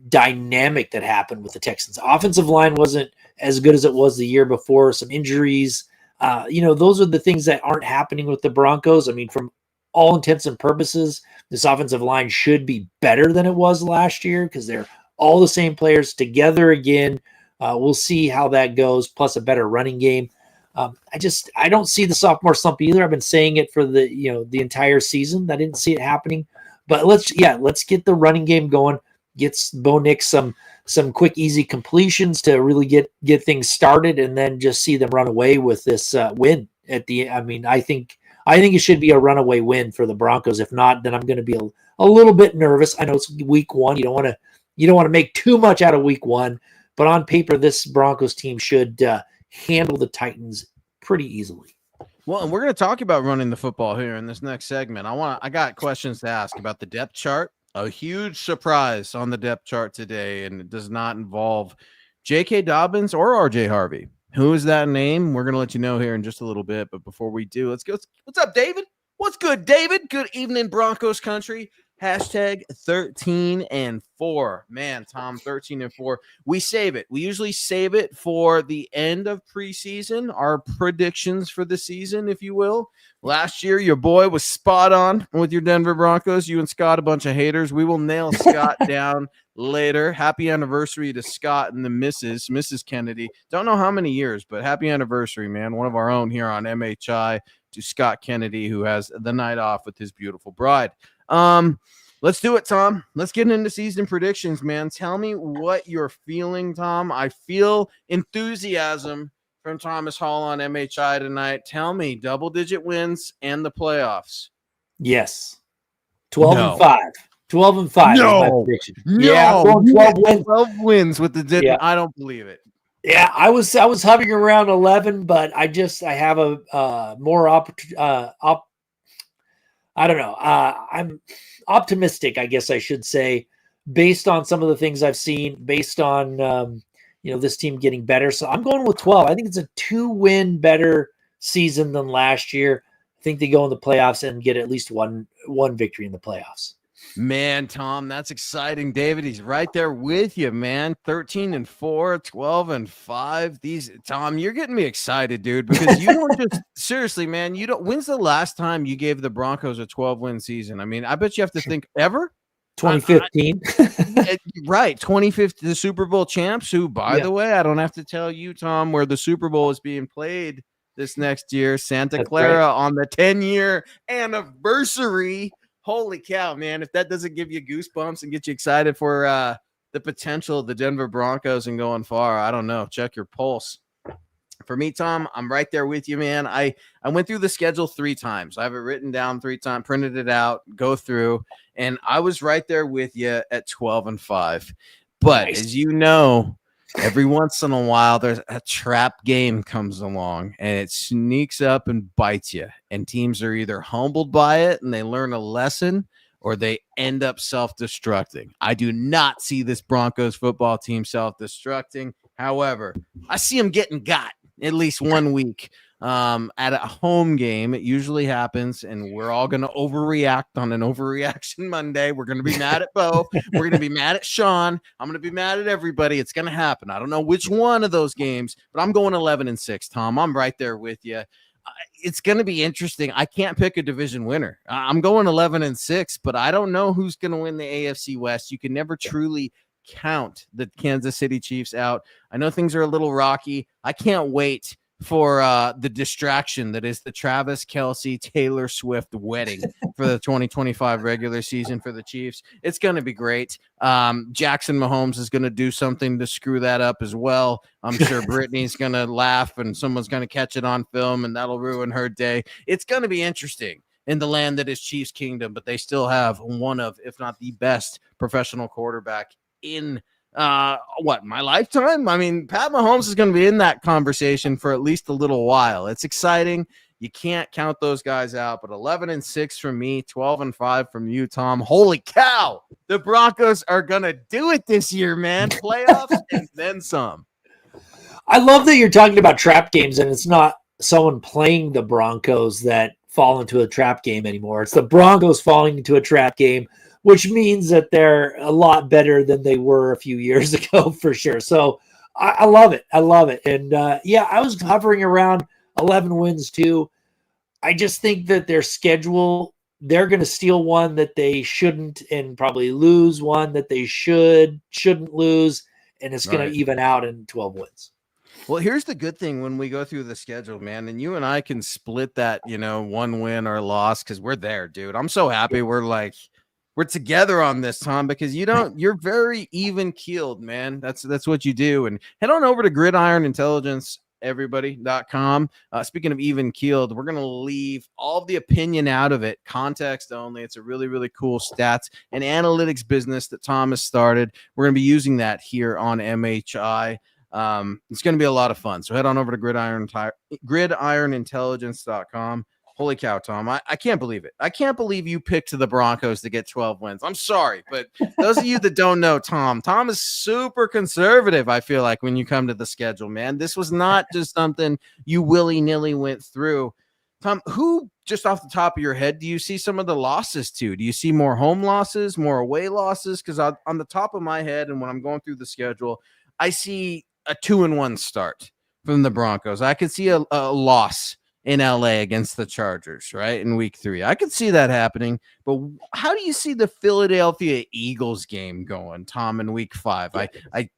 Speaker 2: dynamic that happened with the Texans. Offensive line wasn't as good as it was the year before. Some injuries, those are the things that aren't happening with the Broncos. I mean, from all intents and purposes, this offensive line should be better than it was last year because they're all the same players together again. We'll see how that goes, plus a better running game. I don't see the sophomore slump either. I've been saying it for the entire season. I didn't see it happening, but let's get the running game going. Gets Bo Nix some quick, easy completions to really get things started, and then just see them run away with this win at the. I mean, I think it should be a runaway win for the Broncos. If not, then I'm going to be a little bit nervous. I know it's week 1. You don't want to make too much out of week 1, but on paper, this Broncos team should handle the Titans pretty easily.
Speaker 3: Well, and we're going to talk about running the football here in this next segment. I got questions to ask about the depth chart. A huge surprise on the depth chart today, and it does not involve J.K. Dobbins or R.J. Harvey. Who is that name? We're going to let you know here in just a little bit, but before we do, let's go. What's up, David? What's good, David? Good evening, Broncos country. Hashtag 13-4. Man, Tom, 13-4. We save it. We usually save it for the end of preseason, our predictions for the season, if you will. Last year, your boy was spot on with your Denver Broncos. You and Scott, a bunch of haters. We will nail Scott down later. Happy anniversary to Scott and the Mrs. Kennedy. Don't know how many years, but happy anniversary, man. One of our own here on MHI to Scott Kennedy, who has the night off with his beautiful bride. Let's do it, Tom. Let's get into season predictions, man. Tell me what you're feeling, Tom. I feel enthusiasm from Thomas Hall on MHI tonight. Tell me, double-digit wins and the playoffs.
Speaker 2: Yes. 12-5. 12-5 is my prediction.
Speaker 3: Yeah,
Speaker 2: I'm going 12 wins.
Speaker 3: 12 wins with the dip. Yeah. I don't believe it.
Speaker 2: Yeah, I was hovering around 11, but I have a more I don't know. I'm optimistic, I guess I should say, based on some of the things I've seen, based on this team getting better. So I'm going with 12. I think it's a 2-win better season than last year. I think they go in the playoffs and get at least one victory in the playoffs.
Speaker 3: Man, Tom, that's exciting. David, he's right there with you, man. 13-4, 12-5. Tom, you're getting me excited, dude, because you don't just seriously, man, when's the last time you gave the Broncos a 12-win season? I mean, I bet you have to think ever.
Speaker 2: 2015.
Speaker 3: Right. 2015, the Super Bowl champs, who, by the way, I don't have to tell you, Tom, where the Super Bowl is being played this next year. Santa Clara on the 10-year anniversary. Holy cow, man. If that doesn't give you goosebumps and get you excited for the potential of the Denver Broncos and going far, I don't know. Check your pulse. For me, Tom, I'm right there with you, man. I went through the schedule 3 times. I have it written down 3 times, printed it out, go through, and I was right there with you at 12-5. But as you know, every once in a while, there's a trap game comes along, and it sneaks up and bites you. And teams are either humbled by it and they learn a lesson, or they end up self-destructing. I do not see this Broncos football team self-destructing. However, I see them getting got at least 1 week at a home game. It usually happens, and we're all going to overreact on an overreaction Monday. We're going to be mad at Bo. We're going to be mad at Sean. I'm going to be mad at everybody. It's going to happen. I don't know which one of those games, but I'm going 11-6, Tom. I'm right there with you. It's going to be interesting. I can't pick a division winner. I'm going 11-6, but I don't know who's going to win the AFC West. You can never truly count the Kansas City Chiefs out. I know things are a little rocky. I can't wait for the distraction that is the Travis Kelce Taylor Swift wedding for the 2025 regular season for the Chiefs. It's going to be great. Jackson Mahomes is going to do something to screw that up as well. I'm sure Brittany's going to laugh and someone's going to catch it on film and that'll ruin her day. It's going to be interesting in the land that is Chiefs Kingdom, but they still have one of, if not the best professional quarterback in my lifetime. I mean, Pat Mahomes is going to be in that conversation for at least a little while. It's exciting. You can't count those guys out, but 11-6 from me, 12-5 from you, Tom. Holy cow. The Broncos are going to do it this year, man. Playoffs and then some.
Speaker 2: I love that you're talking about trap games, and it's not someone playing the Broncos that fall into a trap game anymore. It's the Broncos falling into a trap game, which means that they're a lot better than they were a few years ago for sure. So I love it. I love it. And I was hovering around 11 wins too. I just think that their schedule, they're going to steal one that they shouldn't and probably lose one that they shouldn't lose. And it's going to even out in 12 wins.
Speaker 3: Well, here's the good thing when we go through the schedule, man, and you and I can split that, one win or loss because we're there, dude. I'm so happy we're together on this, Tom, because you're very even keeled, man. That's what you do. And head on over to gridironintelligenceeverybody.com. Speaking of even keeled, we're going to leave all the opinion out of it, context only. It's a really, really cool stats and analytics business that Tom has started. We're going to be using that here on MHI. It's going to be a lot of fun. So head on over to gridironintelligence.com. Holy cow, Tom. I can't believe it. I can't believe you picked the Broncos to get 12 wins. I'm sorry, but those of you that don't know Tom is super conservative, I feel like, when you come to the schedule, man. This was not just something you willy-nilly went through. Tom, who, just off the top of your head, do you see some of the losses to? Do you see more home losses, more away losses? Because on the top of my head and when I'm going through the schedule, I see a 2-1 start from the Broncos. I could see a loss in LA against the Chargers, right? In week 3. I could see that happening, but how do you see the Philadelphia Eagles game going, Tom, in week 5? I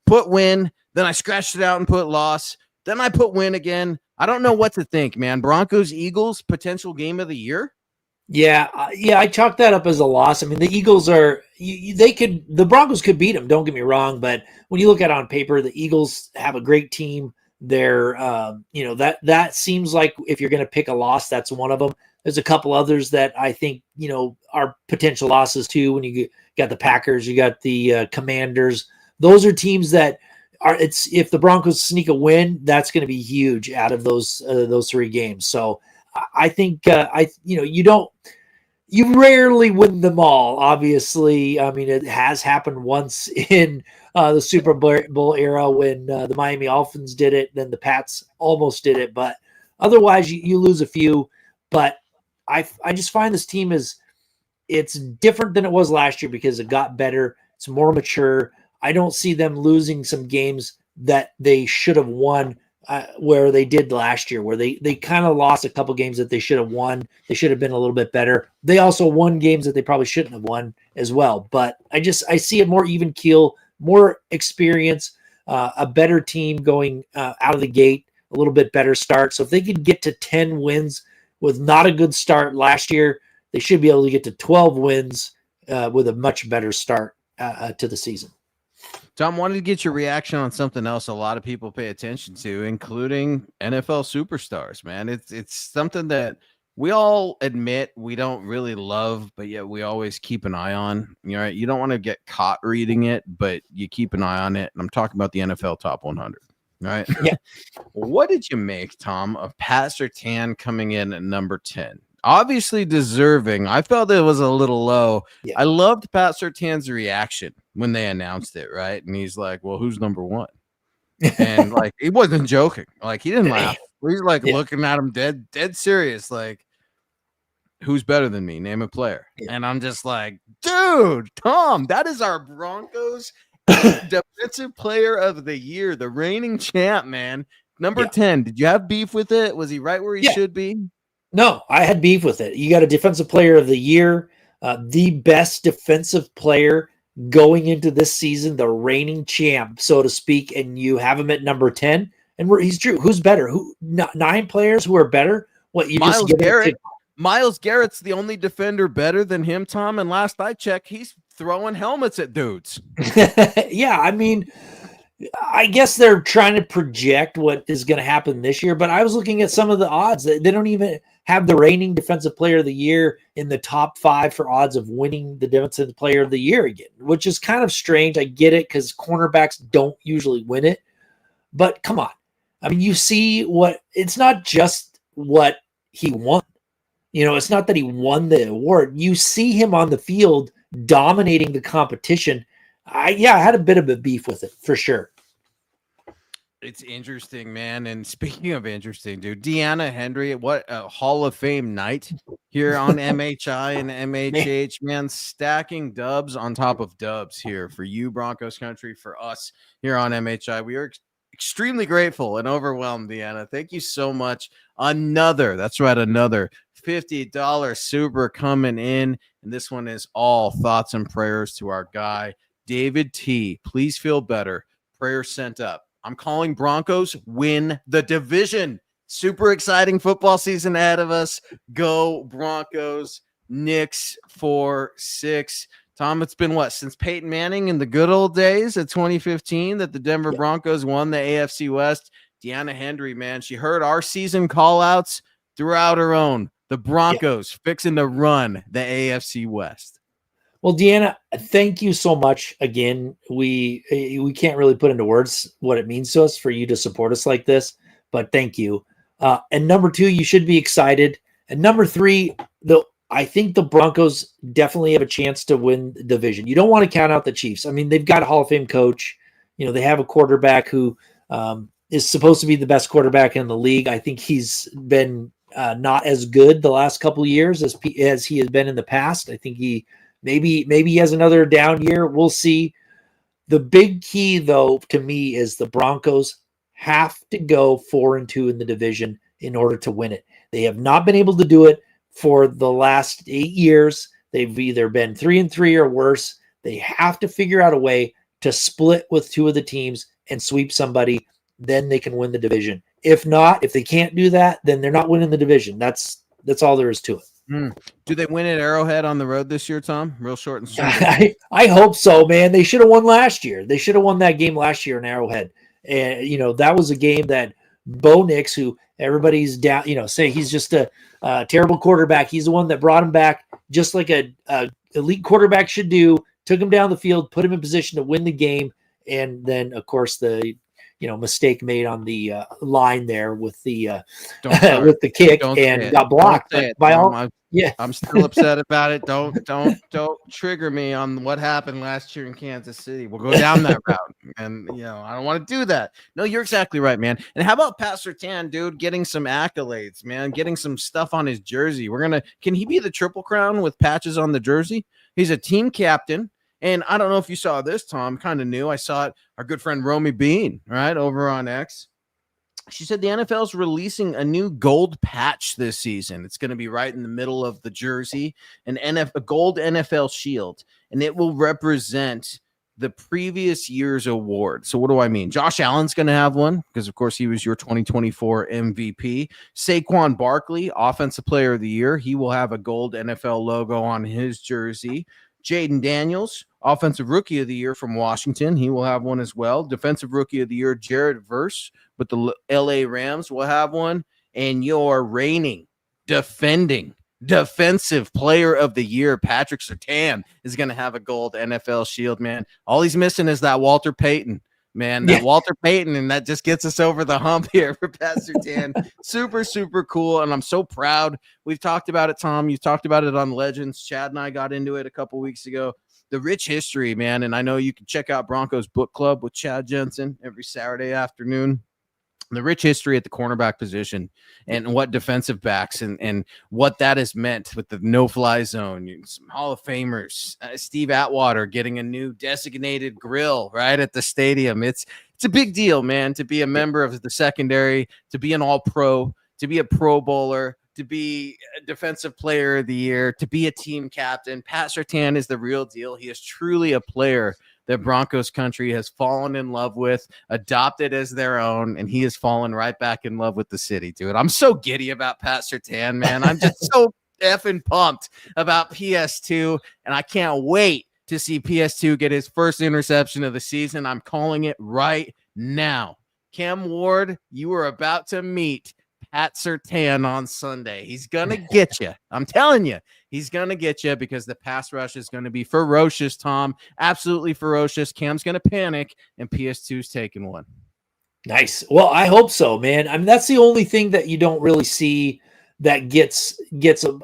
Speaker 3: put win, then I scratched it out and put loss, then I put win again. I don't know what to think, man. Broncos, Eagles, potential game of the year?
Speaker 2: Yeah, I chalked that up as a loss. I mean, the Eagles the Broncos could beat them, don't get me wrong, but when you look at it on paper, the Eagles have a great team. They're, that seems like if you're going to pick a loss, that's one of them. There's a couple others that I think, are potential losses too. When you got the Packers, you got the Commanders. Those are teams that if the Broncos sneak a win, that's going to be huge out of those 3 games. So I think, you rarely win them all. Obviously, I mean, it has happened once in the Super Bowl era when the Miami Dolphins did it, then the Pats almost did it, but otherwise you lose a few. But I just find this team it's different than it was last year because it got better. It's more mature. I don't see them losing some games that they should have won where they did last year, where they kind of lost a couple games that they should have won. They should have been a little bit better. They also won games that they probably shouldn't have won as well. But I see a more even keel, more experience, a better team going out of the gate, a little bit better start. So if they could get to 10 wins with not a good start last year, they should be able to get to 12 wins with a much better start to the season.
Speaker 3: Tom, wanted to get your reaction on something else a lot of people pay attention to, including NFL superstars, man. It's something that we all admit we don't really love, but yet we always keep an eye on. You don't want to get caught reading it, but you keep an eye on it. And I'm talking about the NFL Top 100, right?
Speaker 2: Yeah.
Speaker 3: What did you make, Tom, of Pat Surtain coming in at number 10? Obviously deserving. I felt it was a little low. Yeah. I loved Pat Surtain's reaction when they announced it, right? And he's like, well, who's number 1? And he wasn't joking. He didn't laugh. He's looking at him dead serious. Who's better than me? Name a player. Yeah. And I'm just like, dude, Tom, that is our Broncos defensive player of the year, the reigning champ, man. Number 10. Did you have beef with it? Was he right where he should be?
Speaker 2: No, I had beef with it. You got a defensive player of the year, the best defensive player going into this season, the reigning champ, so to speak, and you have him at number 10. And he's true. Who's better? 9 players who are better? What you
Speaker 3: Miles
Speaker 2: just give
Speaker 3: Garrett? Miles Garrett's the only defender better than him, Tom. And last I checked, he's throwing helmets at dudes.
Speaker 2: Yeah, I mean, I guess they're trying to project what is going to happen this year, but I was looking at some of the odds. They don't even have the reigning defensive player of the year in the top 5 for odds of winning the defensive player of the year again, which is kind of strange. I get it because cornerbacks don't usually win it, but come on. I mean, you see it's not just what he won. It's not that he won the award. You see him on the field dominating the competition. I had a bit of a beef with it for sure.
Speaker 3: It's interesting, man. And speaking of interesting, dude, Deanna Henry, what a Hall of Fame night here on MHI and MHH, man. Stacking dubs on top of dubs here for you, Broncos country, for us here on MHI. We are extremely grateful and overwhelmed, Deanna. Thank you so much. Another $50 super coming in. And this one is all thoughts and prayers to our guy, David T. Please feel better. Prayers sent up. I'm calling Broncos win the division. Super exciting football season ahead of us. Go Broncos. Knicks 4-6. Tom, it's been since Peyton Manning in the good old days of 2015 that the Denver Broncos won the AFC West. Deanna Henry, man, she heard our season call-outs throughout her own. The Broncos fixing to run the AFC West.
Speaker 2: Well, Deanna, thank you so much. Again, we can't really put into words what it means to us for you to support us like this, but thank you. And number 2, you should be excited. And number 3, I think the Broncos definitely have a chance to win the division. You don't want to count out the Chiefs. I mean, they've got a Hall of Fame coach. They have a quarterback who is supposed to be the best quarterback in the league. I think he's been not as good the last couple of years as he has been in the past. I think maybe he has another down year. We'll see. The big key, though, to me is the Broncos have to go 4-2 in the division in order to win it. They have not been able to do it for the last 8 years. They've either been 3-3 or worse. They have to figure out a way to split with 2 of the teams and sweep somebody. Then they can win the division. If not, if they can't do that, then they're not winning the division. That's all there is to it.
Speaker 3: Do they win at Arrowhead on the road this year, Tom? Real short and sweet.
Speaker 2: I hope so, man. They should have won last year. They should have won that game last year in Arrowhead. And, that was a game that Bo Nix, who everybody's down, say he's just a terrible quarterback. He's the one that brought him back just like a elite quarterback should do, took him down the field, put him in position to win the game. And then, of course, the mistake made on the line there with the with the kick and got blocked. I'm
Speaker 3: still upset about it. Don't trigger me on what happened last year in Kansas City. We'll go down that route, and I don't want to do that. No, you're exactly right, man. And how about Surtain, dude, getting some accolades, man, getting some stuff on his jersey? Can he be the Triple Crown with patches on the jersey? He's a team captain. And I don't know if you saw this, Tom, kind of new. I saw it. Our good friend Romy Bean, right, over on X. She said the NFL is releasing a new gold patch this season. It's going to be right in the middle of the jersey, a gold NFL shield, and it will represent the previous year's award. So what do I mean? Josh Allen's going to have one because, of course, he was your 2024 MVP. Saquon Barkley, Offensive Player of the Year. He will have a gold NFL logo on his jersey. Jaden Daniels, Offensive Rookie of the Year from Washington. He will have one as well. Defensive Rookie of the Year, Jared Verse with the LA Rams will have one. And your reigning, defending, Defensive Player of the Year, Patrick Surtain, is going to have a gold NFL shield, man. All he's missing is that Walter Payton. Man, that Walter Payton, and that just gets us over the hump here for Pat Surtain. Super, super cool, and I'm so proud. We've talked about it, Tom. You talked about it on Legends. Chad and I got into it a couple weeks ago. The rich history, man, and I know you can check out Broncos Book Club with Chad Jensen every Saturday afternoon. The rich history at the cornerback position and what defensive backs and what that has meant with the no-fly zone. Some Hall of Famers, Steve Atwater getting a new designated grill right at the stadium. It's a big deal, man, to be a member of the secondary, to be an all-pro, to be a Pro Bowler, to be a defensive player of the year, to be a team captain. Pat Surtain is the real deal. He is truly a player that Broncos country has fallen in love with, adopted as their own, and he has fallen right back in love with the city, dude. I'm so giddy about Pat Surtain, man. I'm just so effing pumped about PS2, and I can't wait to see PS2 get his first interception of the season. I'm calling it right now. Cam Ward, you are about to meet Pat Surtain on Sunday. He's going to get you. I'm telling you, he's going to get you because the pass rush is going to be ferocious, Tom. Absolutely ferocious. Cam's going to panic, and PS2's taking one.
Speaker 2: Nice. Well, I hope so, man. I mean, that's the only thing that you don't really see that gets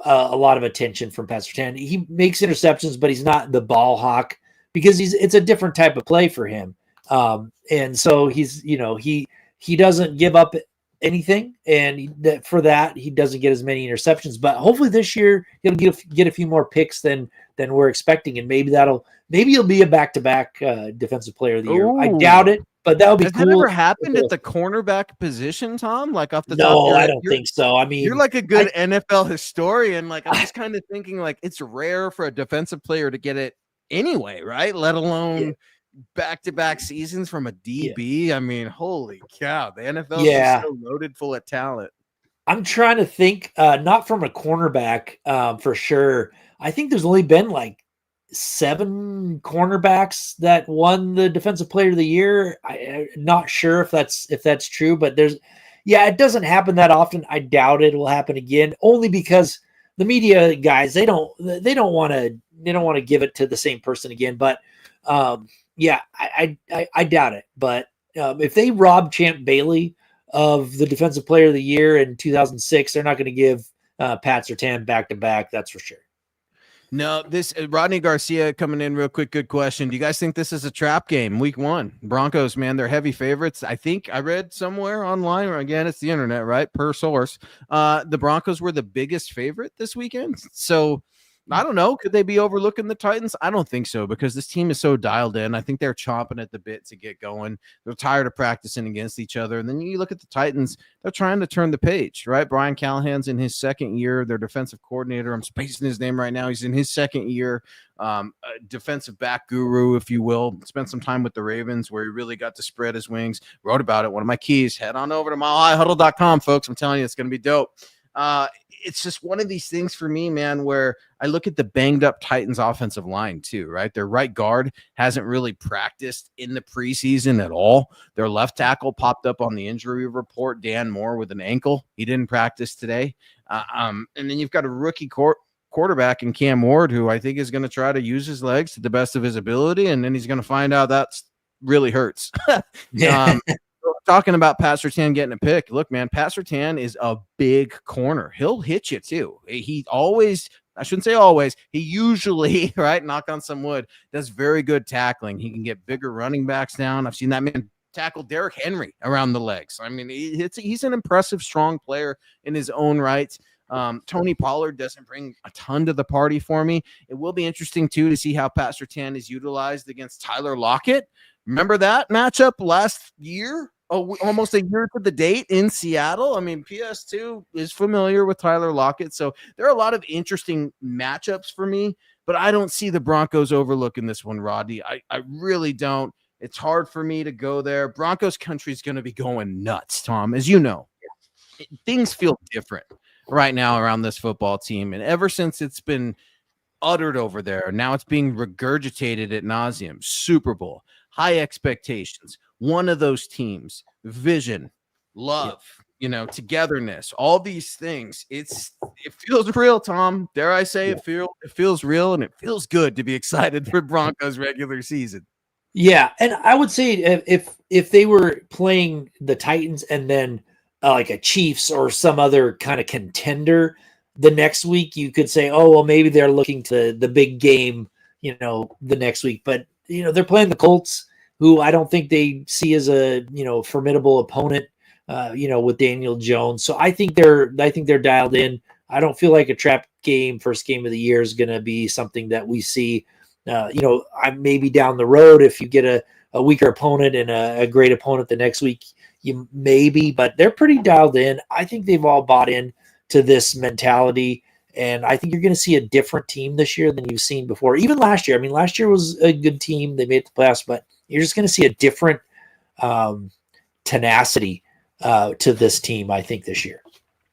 Speaker 2: a lot of attention from Pat Surtain. He makes interceptions, but he's not the ball hawk because it's a different type of play for him. And so he's, he doesn't give up anything, and for that he doesn't get as many interceptions. But hopefully this year he'll get a few more picks than we're expecting, and maybe he'll be a back-to-back defensive player of the year. I doubt it, but that would be cool.
Speaker 3: Has that ever happened at the cornerback position, Tom? Like off the top?
Speaker 2: No, I don't think so. I mean,
Speaker 3: you're like a good NFL historian. Like I'm just kind of thinking like it's rare for a defensive player to get it anyway, right? Let alone back-to-back seasons from a DB. Yeah. I mean, holy cow, the NFL is so loaded full of talent.
Speaker 2: I'm trying to think, not from a cornerback for sure. I think there's only been like 7 cornerbacks that won the defensive player of the year. I'm not sure if that's true, but it doesn't happen that often. I doubt it will happen again, only because the media guys, they don't want to give it to the same person again. But I doubt it. But if they rob Champ Bailey of the defensive player of the year in 2006, they're not going to give Pat Surtain back-to-back. That's for sure.
Speaker 3: No, this Rodney Garcia coming in real quick. Good question. Do you guys think this is a trap game? Week 1, Broncos, man, they're heavy favorites. I think I read somewhere online, or again, it's the internet, right? Per source, the Broncos were the biggest favorite this weekend. So I don't know. Could they be overlooking the Titans? I don't think so, because this team is so dialed in. I think they're chomping at the bit to get going. They're tired of practicing against each other. And then you look at the Titans, they're trying to turn the page, right? Brian Callahan's in his second year, their defensive coordinator. I'm spacing his name right now. He's in his second year, a defensive back guru, if you will. Spent some time with the Ravens where he really got to spread his wings. Wrote about it. One of my keys. Head on over to milehighhuddle.com, folks. I'm telling you, it's going to be dope. It's just one of these things for me, man, where I look at the banged up Titans offensive line too, right? Their right guard hasn't really practiced in the preseason at all. Their left tackle popped up on the injury report, Dan Moore, with an ankle. He didn't practice today. And then you've got a rookie quarterback in Cam Ward, who I think is going to try to use his legs to the best of his ability. And then he's going to find out that's really hurts. Talking about Pat Surtain getting a pick. Look, man, Pat Surtain is a big corner. He'll hit you too. He always, I shouldn't say always, he usually, right, knock on some wood, does very good tackling. He can get bigger running backs down. I've seen that man tackle Derrick Henry around the legs. I mean, he's an impressive, strong player in his own right. Tony Pollard doesn't bring a ton to the party for me. It will be interesting too to see how Pat Surtain is utilized against Tyler Lockett. Remember that matchup last year? Almost a year to the date in Seattle. I mean, PS2 is familiar with Tyler Lockett. So there are a lot of interesting matchups for me, but I don't see the Broncos overlooking this one, Rodney. I really don't. It's hard for me to go there. Broncos country is going to be going nuts, Tom. As you know, things feel different right now around this football team. And ever since it's been uttered over there, now it's being regurgitated ad nauseum. Super Bowl, high expectations. One of those teams, vision, love, togetherness, all these things. It feels real, Tom. Dare I say it feels real, and it feels good to be excited for Broncos regular season.
Speaker 2: Yeah, and I would say if they were playing the Titans and then like a Chiefs or some other kind of contender the next week, you could say, oh, well, maybe they're looking to the big game, the next week. But, they're playing the Colts, who I don't think they see as a, formidable opponent, with Daniel Jones. So I think they're dialed in. I don't feel like a trap game, first game of the year, is going to be something that we see. I maybe down the road, if you get a weaker opponent and a great opponent the next week, you maybe, but they're pretty dialed in. I think they've all bought in to this mentality. And I think you're going to see a different team this year than you've seen before. Even last year. I mean, last year was a good team. They made the playoffs, but you're just going to see a different tenacity to this team, I think, this year.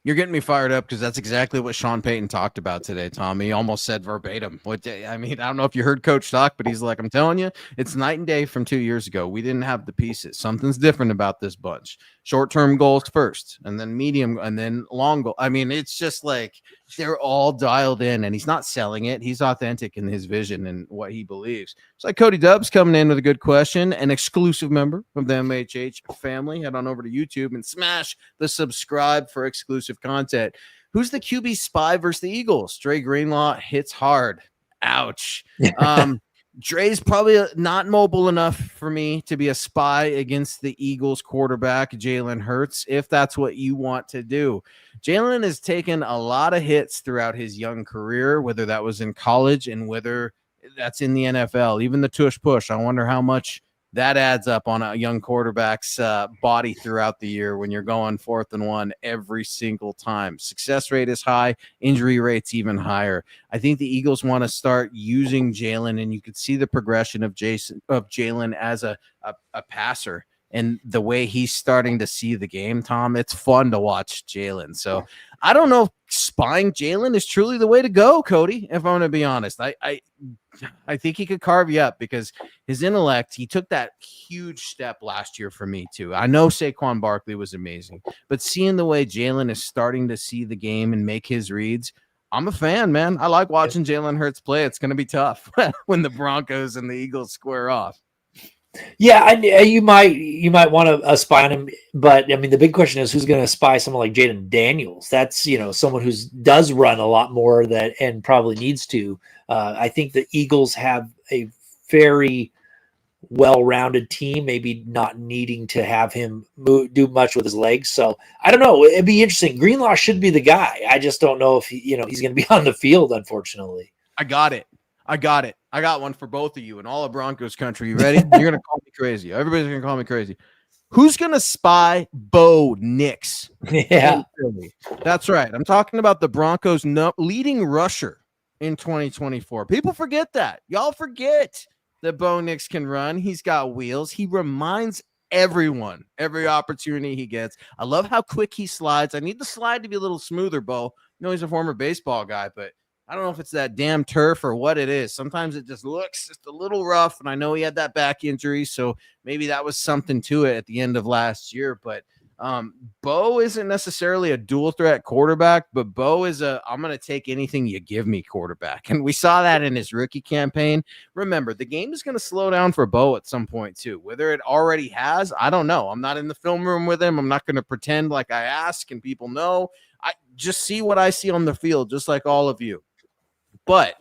Speaker 3: You're getting me fired up because that's exactly what Sean Payton talked about today, Tom. He almost said verbatim. I mean, I don't know if you heard Coach talk, but he's like, I'm telling you, it's night and day from 2 years ago. We didn't have the pieces. Something's different about this bunch. Short-term goals first, and then medium, and then long goal. I mean, it's just like they're all dialed in, and he's not selling it. He's authentic in his vision and what he believes. It's like Cody Dubs coming in with a good question, an exclusive member of the MHH family. Head on over to YouTube and smash the subscribe for exclusive content. Who's the QB spy versus the Eagles? Dre Greenlaw hits hard. Ouch. Dre's probably not mobile enough for me to be a spy against the Eagles quarterback, Jalen Hurts, if that's what you want to do. Jalen has taken a lot of hits throughout his young career, whether that was in college and whether that's in the NFL. Even the tush push, I wonder how much that adds up on a young quarterback's body throughout the year when you're going 4th and 1 every single time. Success rate is high, injury rate's even higher. I think the Eagles want to start using Jalen, and you could see the progression of Jalen as a passer and the way he's starting to see the game, Tom. It's fun to watch Jalen. So I don't know if spying Jalen is truly the way to go, Cody, if I'm going to be honest. I think he could carve you up because his intellect, he took that huge step last year for me too. I know Saquon Barkley was amazing, but seeing the way Jalen is starting to see the game and make his reads, I'm a fan, man. I like watching Jalen Hurts play. It's going to be tough when the Broncos and the Eagles square off.
Speaker 2: Yeah, you might want to spy on him, but I mean, the big question is who's going to spy someone like Jaden Daniels? That's someone who does run a lot more and probably needs to. I think the Eagles have a very well-rounded team, maybe not needing to have him do much with his legs. So I don't know. It'd be interesting. Greenlaw should be the guy. I just don't know if he's going to be on the field, unfortunately.
Speaker 3: I got it. I got one for both of you in all of Broncos country. You ready? You're going to call me crazy. Everybody's going to call me crazy. Who's going to spy Bo Nix?
Speaker 2: Yeah.
Speaker 3: That's right. I'm talking about the Broncos' leading rusher in 2024. People forget that. Y'all forget that Bo Nix can run. He's got wheels. He reminds everyone every opportunity he gets. I love how quick he slides. I need the slide to be a little smoother, Bo. He's a former baseball guy, but I don't know if it's that damn turf or what it is. Sometimes it just looks just a little rough, and I know he had that back injury, so maybe that was something to it at the end of last year. But Bo isn't necessarily a dual threat quarterback, but Bo is I'm going to take anything you give me quarterback. And we saw that in his rookie campaign. Remember, the game is going to slow down for Bo at some point too. Whether it already has, I don't know. I'm not in the film room with him. I'm not going to pretend like I ask and people know. I just see what I see on the field, just like all of you. But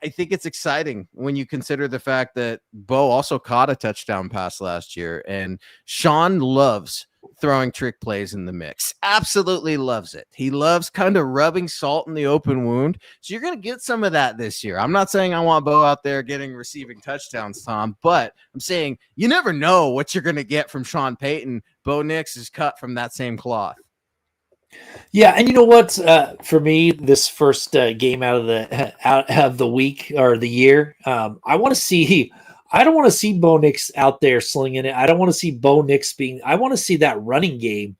Speaker 3: I think it's exciting when you consider the fact that Bo also caught a touchdown pass last year, and Sean loves throwing trick plays in the mix. Absolutely loves it. He loves kind of rubbing salt in the open wound. So you're going to get some of that this year. I'm not saying I want Bo out there receiving touchdowns, Tom, but I'm saying you never know what you're going to get from Sean Payton. Bo Nix is cut from that same cloth.
Speaker 2: Yeah, and you know what? For me, this first game out of the week or the year, I want to see. I don't want to see Bo Nix out there slinging it. I don't want to see Bo Nix I want to see that running game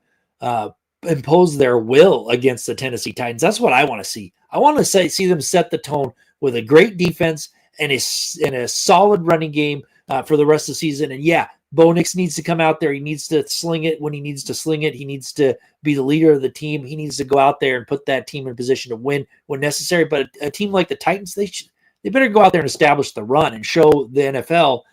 Speaker 2: impose their will against the Tennessee Titans. That's what I want to see. I want to see them set the tone with a great defense and a solid running game for the rest of the season. And yeah, Bo Nix needs to come out there. He needs to sling it when he needs to sling it. He needs to be the leader of the team. He needs to go out there and put that team in position to win when necessary. But a team like the Titans, they better go out there and establish the run and show the NFL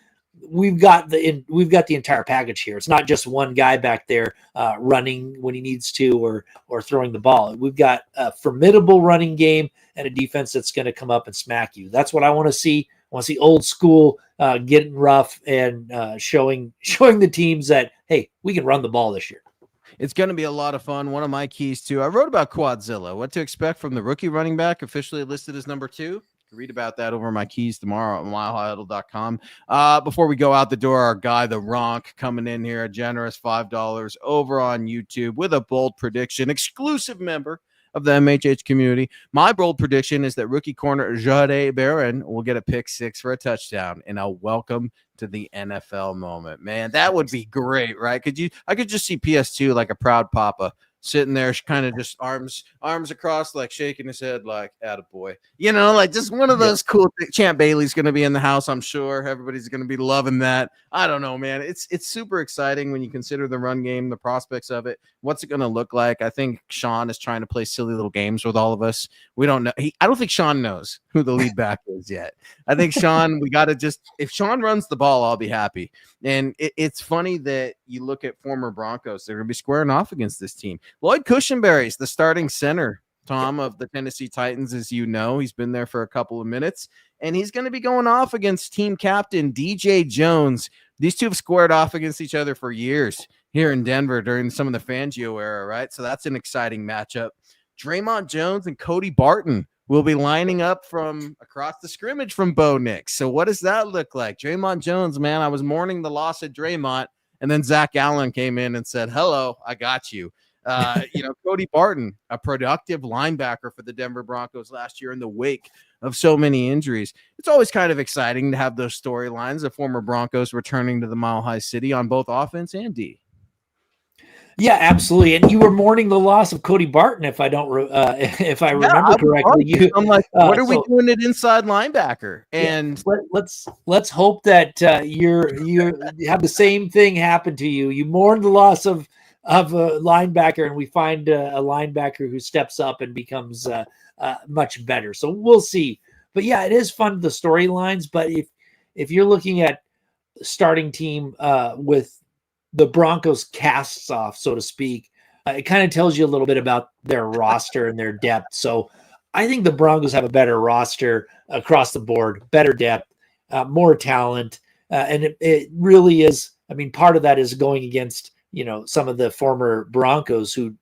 Speaker 2: we've got the entire package here. It's not just one guy back there running when he needs to or throwing the ball. We've got a formidable running game and a defense that's going to come up and smack you. That's what I want to see. I want to see old school getting rough and showing the teams that, hey, we can run the ball this year.
Speaker 3: It's going to be a lot of fun. One of my keys, too. I wrote about Quadzilla, what to expect from the rookie running back, officially listed as number 2. Read about that over my keys tomorrow at milehighhuddle.com. Before we go out the door, our guy, the Ronk, coming in here, a generous $5 over on YouTube with a bold prediction. Exclusive member of the MHH community. My bold prediction is that rookie corner Jade Barron will get a pick 6 for a touchdown and a welcome to the NFL moment. Man, that would be great, right? I could just see PS2 like a proud papa sitting there, kind of just arms across, like shaking his head, like attaboy. Like just one of those cool Champ Bailey's going to be in the house. I'm sure everybody's going to be loving that. I don't know, man. It's super exciting when you consider the run game, the prospects of it. What's it going to look like? I think Sean is trying to play silly little games with all of us. We don't know. I don't think Sean knows who the lead back is yet. I think Sean, if Sean runs the ball, I'll be happy. And it's funny that you look at former Broncos, they're going to be squaring off against this team. Lloyd Cushenberry's the starting center, Tom, of the Tennessee Titans, as you know. He's been there for a couple of minutes, and he's going to be going off against team captain DJ Jones. These two have squared off against each other for years here in Denver during some of the Fangio era, right? So that's an exciting matchup. Draymond Jones and Cody Barton will be lining up from across the scrimmage from Bo Nix. So what does that look like? Draymond Jones, man, I was mourning the loss of Draymond, and then Zach Allen came in and said, hello, I got you. Cody Barton, a productive linebacker for the Denver Broncos last year in the wake of so many injuries. It's always kind of exciting to have those storylines of former Broncos returning to the Mile High City on both offense and D.
Speaker 2: Yeah, absolutely. And you were mourning the loss of Cody Barton, if I remember correctly.
Speaker 3: I'm like, what are we doing at inside linebacker? And
Speaker 2: let's hope that you have the same thing happen to you. You mourn the loss of a linebacker, and we find a linebacker who steps up and becomes much better. So we'll see. But yeah, it is fun, the storylines. But if you're looking at starting team with the Broncos casts off, so to speak, it kind of tells you a little bit about their roster and their depth. So I think the Broncos have a better roster across the board, better depth, more talent. And it really is. I mean, part of that is going against, some of the former Broncos who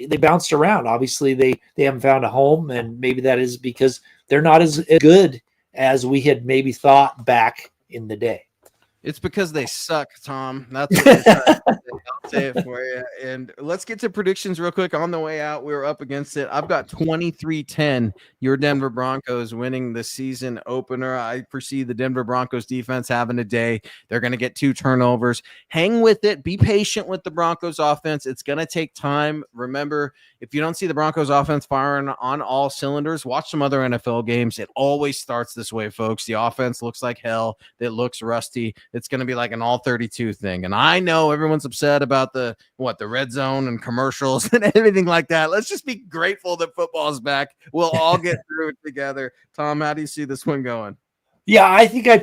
Speaker 2: they bounced around. Obviously, they haven't found a home, and maybe that is because they're not as good as we had maybe thought back in the day.
Speaker 3: It's because they suck, Tom. That's what they're trying to say. I'll say it for you. And let's get to predictions real quick. On the way out, we were up against it. I've got 23-10, your Denver Broncos winning the season opener. I foresee the Denver Broncos defense having a day. They're going to get 2 turnovers. Hang with it. Be patient with the Broncos offense. It's going to take time. Remember, if you don't see the Broncos offense firing on all cylinders, watch some other NFL games. It always starts this way, folks. The offense looks like hell. It looks rusty. It's going to be like an all 32 thing. And I know everyone's upset about the red zone and commercials and everything like that. Let's just be grateful that football's back. We'll all get through it together. Tom, how do you see this one going?
Speaker 2: Yeah, I think I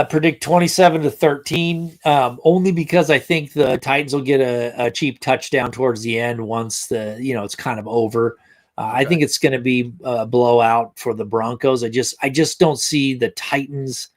Speaker 2: predict 27-13, only because I think the Titans will get a cheap touchdown towards the end once it's kind of over. I think it's going to be a blowout for the Broncos. I just don't see the Titans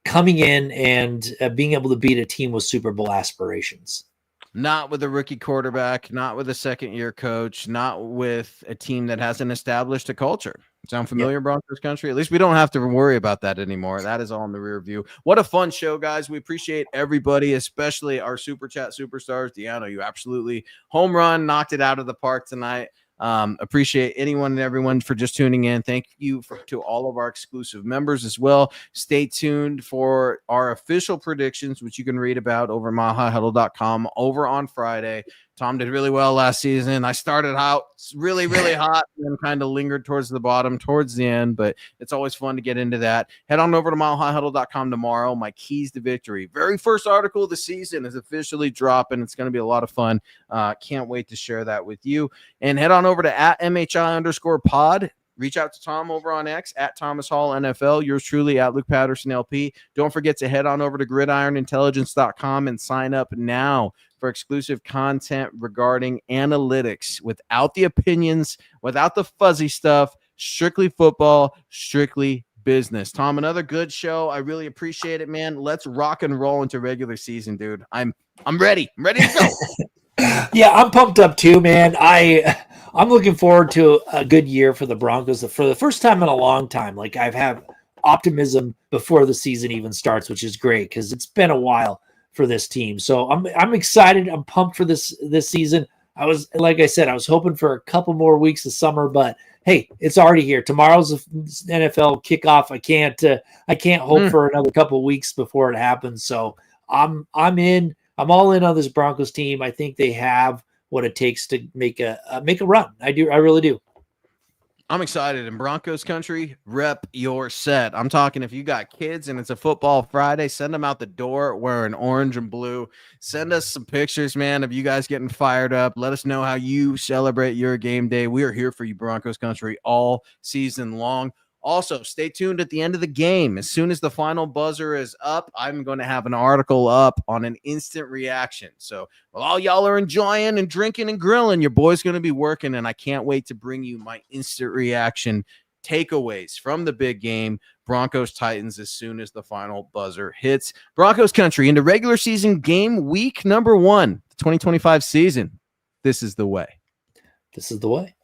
Speaker 2: coming in and being able to beat a team with Super Bowl aspirations.
Speaker 3: Not with a rookie quarterback, not with a second-year coach, not with a team that hasn't established a culture. Sound familiar, Broncos country? At least we don't have to worry about that anymore. That is all in the rear view. What a fun show, guys. We appreciate everybody, especially our Super Chat superstars. Deanna, you absolutely home run, knocked it out of the park tonight. Appreciate anyone and everyone for just tuning in. Thank you to all of our exclusive members as well. Stay tuned for our official predictions, which you can read about over milehighhuddle.com over on Friday. Tom did really well last season. I started out really, really hot and then kind of lingered towards the bottom, towards the end, but it's always fun to get into that. Head on over to milehighhuddle.com tomorrow. My keys to victory. Very first article of the season is officially dropping. It's going to be a lot of fun. Can't wait to share that with you. And head on over to @MHI_pod. Reach out to Tom over on X @Thomas Hall NFL. Yours truly @Luke Patterson LP. Don't forget to head on over to gridironintelligence.com and sign up now for exclusive content regarding analytics without the opinions, without the fuzzy stuff. Strictly football, strictly business. Tom, another good show. I really appreciate it, man. Let's rock and roll into regular season, dude. I'm ready. I'm ready to go.
Speaker 2: Yeah, I'm pumped up too, man. I'm looking forward to a good year for the Broncos for the first time in a long time. Like I've had optimism before the season even starts, which is great because it's been a while for this team. So I'm excited. I'm pumped for this season. like I said, I was hoping for a couple more weeks of summer, but hey, it's already here. Tomorrow's the NFL kickoff. I can't hope for another couple of weeks before it happens. So I'm in. I'm all in on this Broncos team. I think they have what it takes to make a run. I really do.
Speaker 3: I'm excited. In Broncos country, rep your set. I'm talking if you got kids and it's a football Friday, send them out the door wearing orange and blue. Send us some pictures, man, of you guys getting fired up. Let us know how you celebrate your game day. We are here for you, Broncos country, all season long. Also, stay tuned at the end of the game. As soon as the final buzzer is up, I'm going to have an article up on an instant reaction. So while all y'all are enjoying and drinking and grilling, your boy's going to be working, and I can't wait to bring you my instant reaction takeaways from the big game, Broncos Titans, as soon as the final buzzer hits. Broncos country into regular season game week number 1, the 2025 season. This is the way.
Speaker 2: This is the way.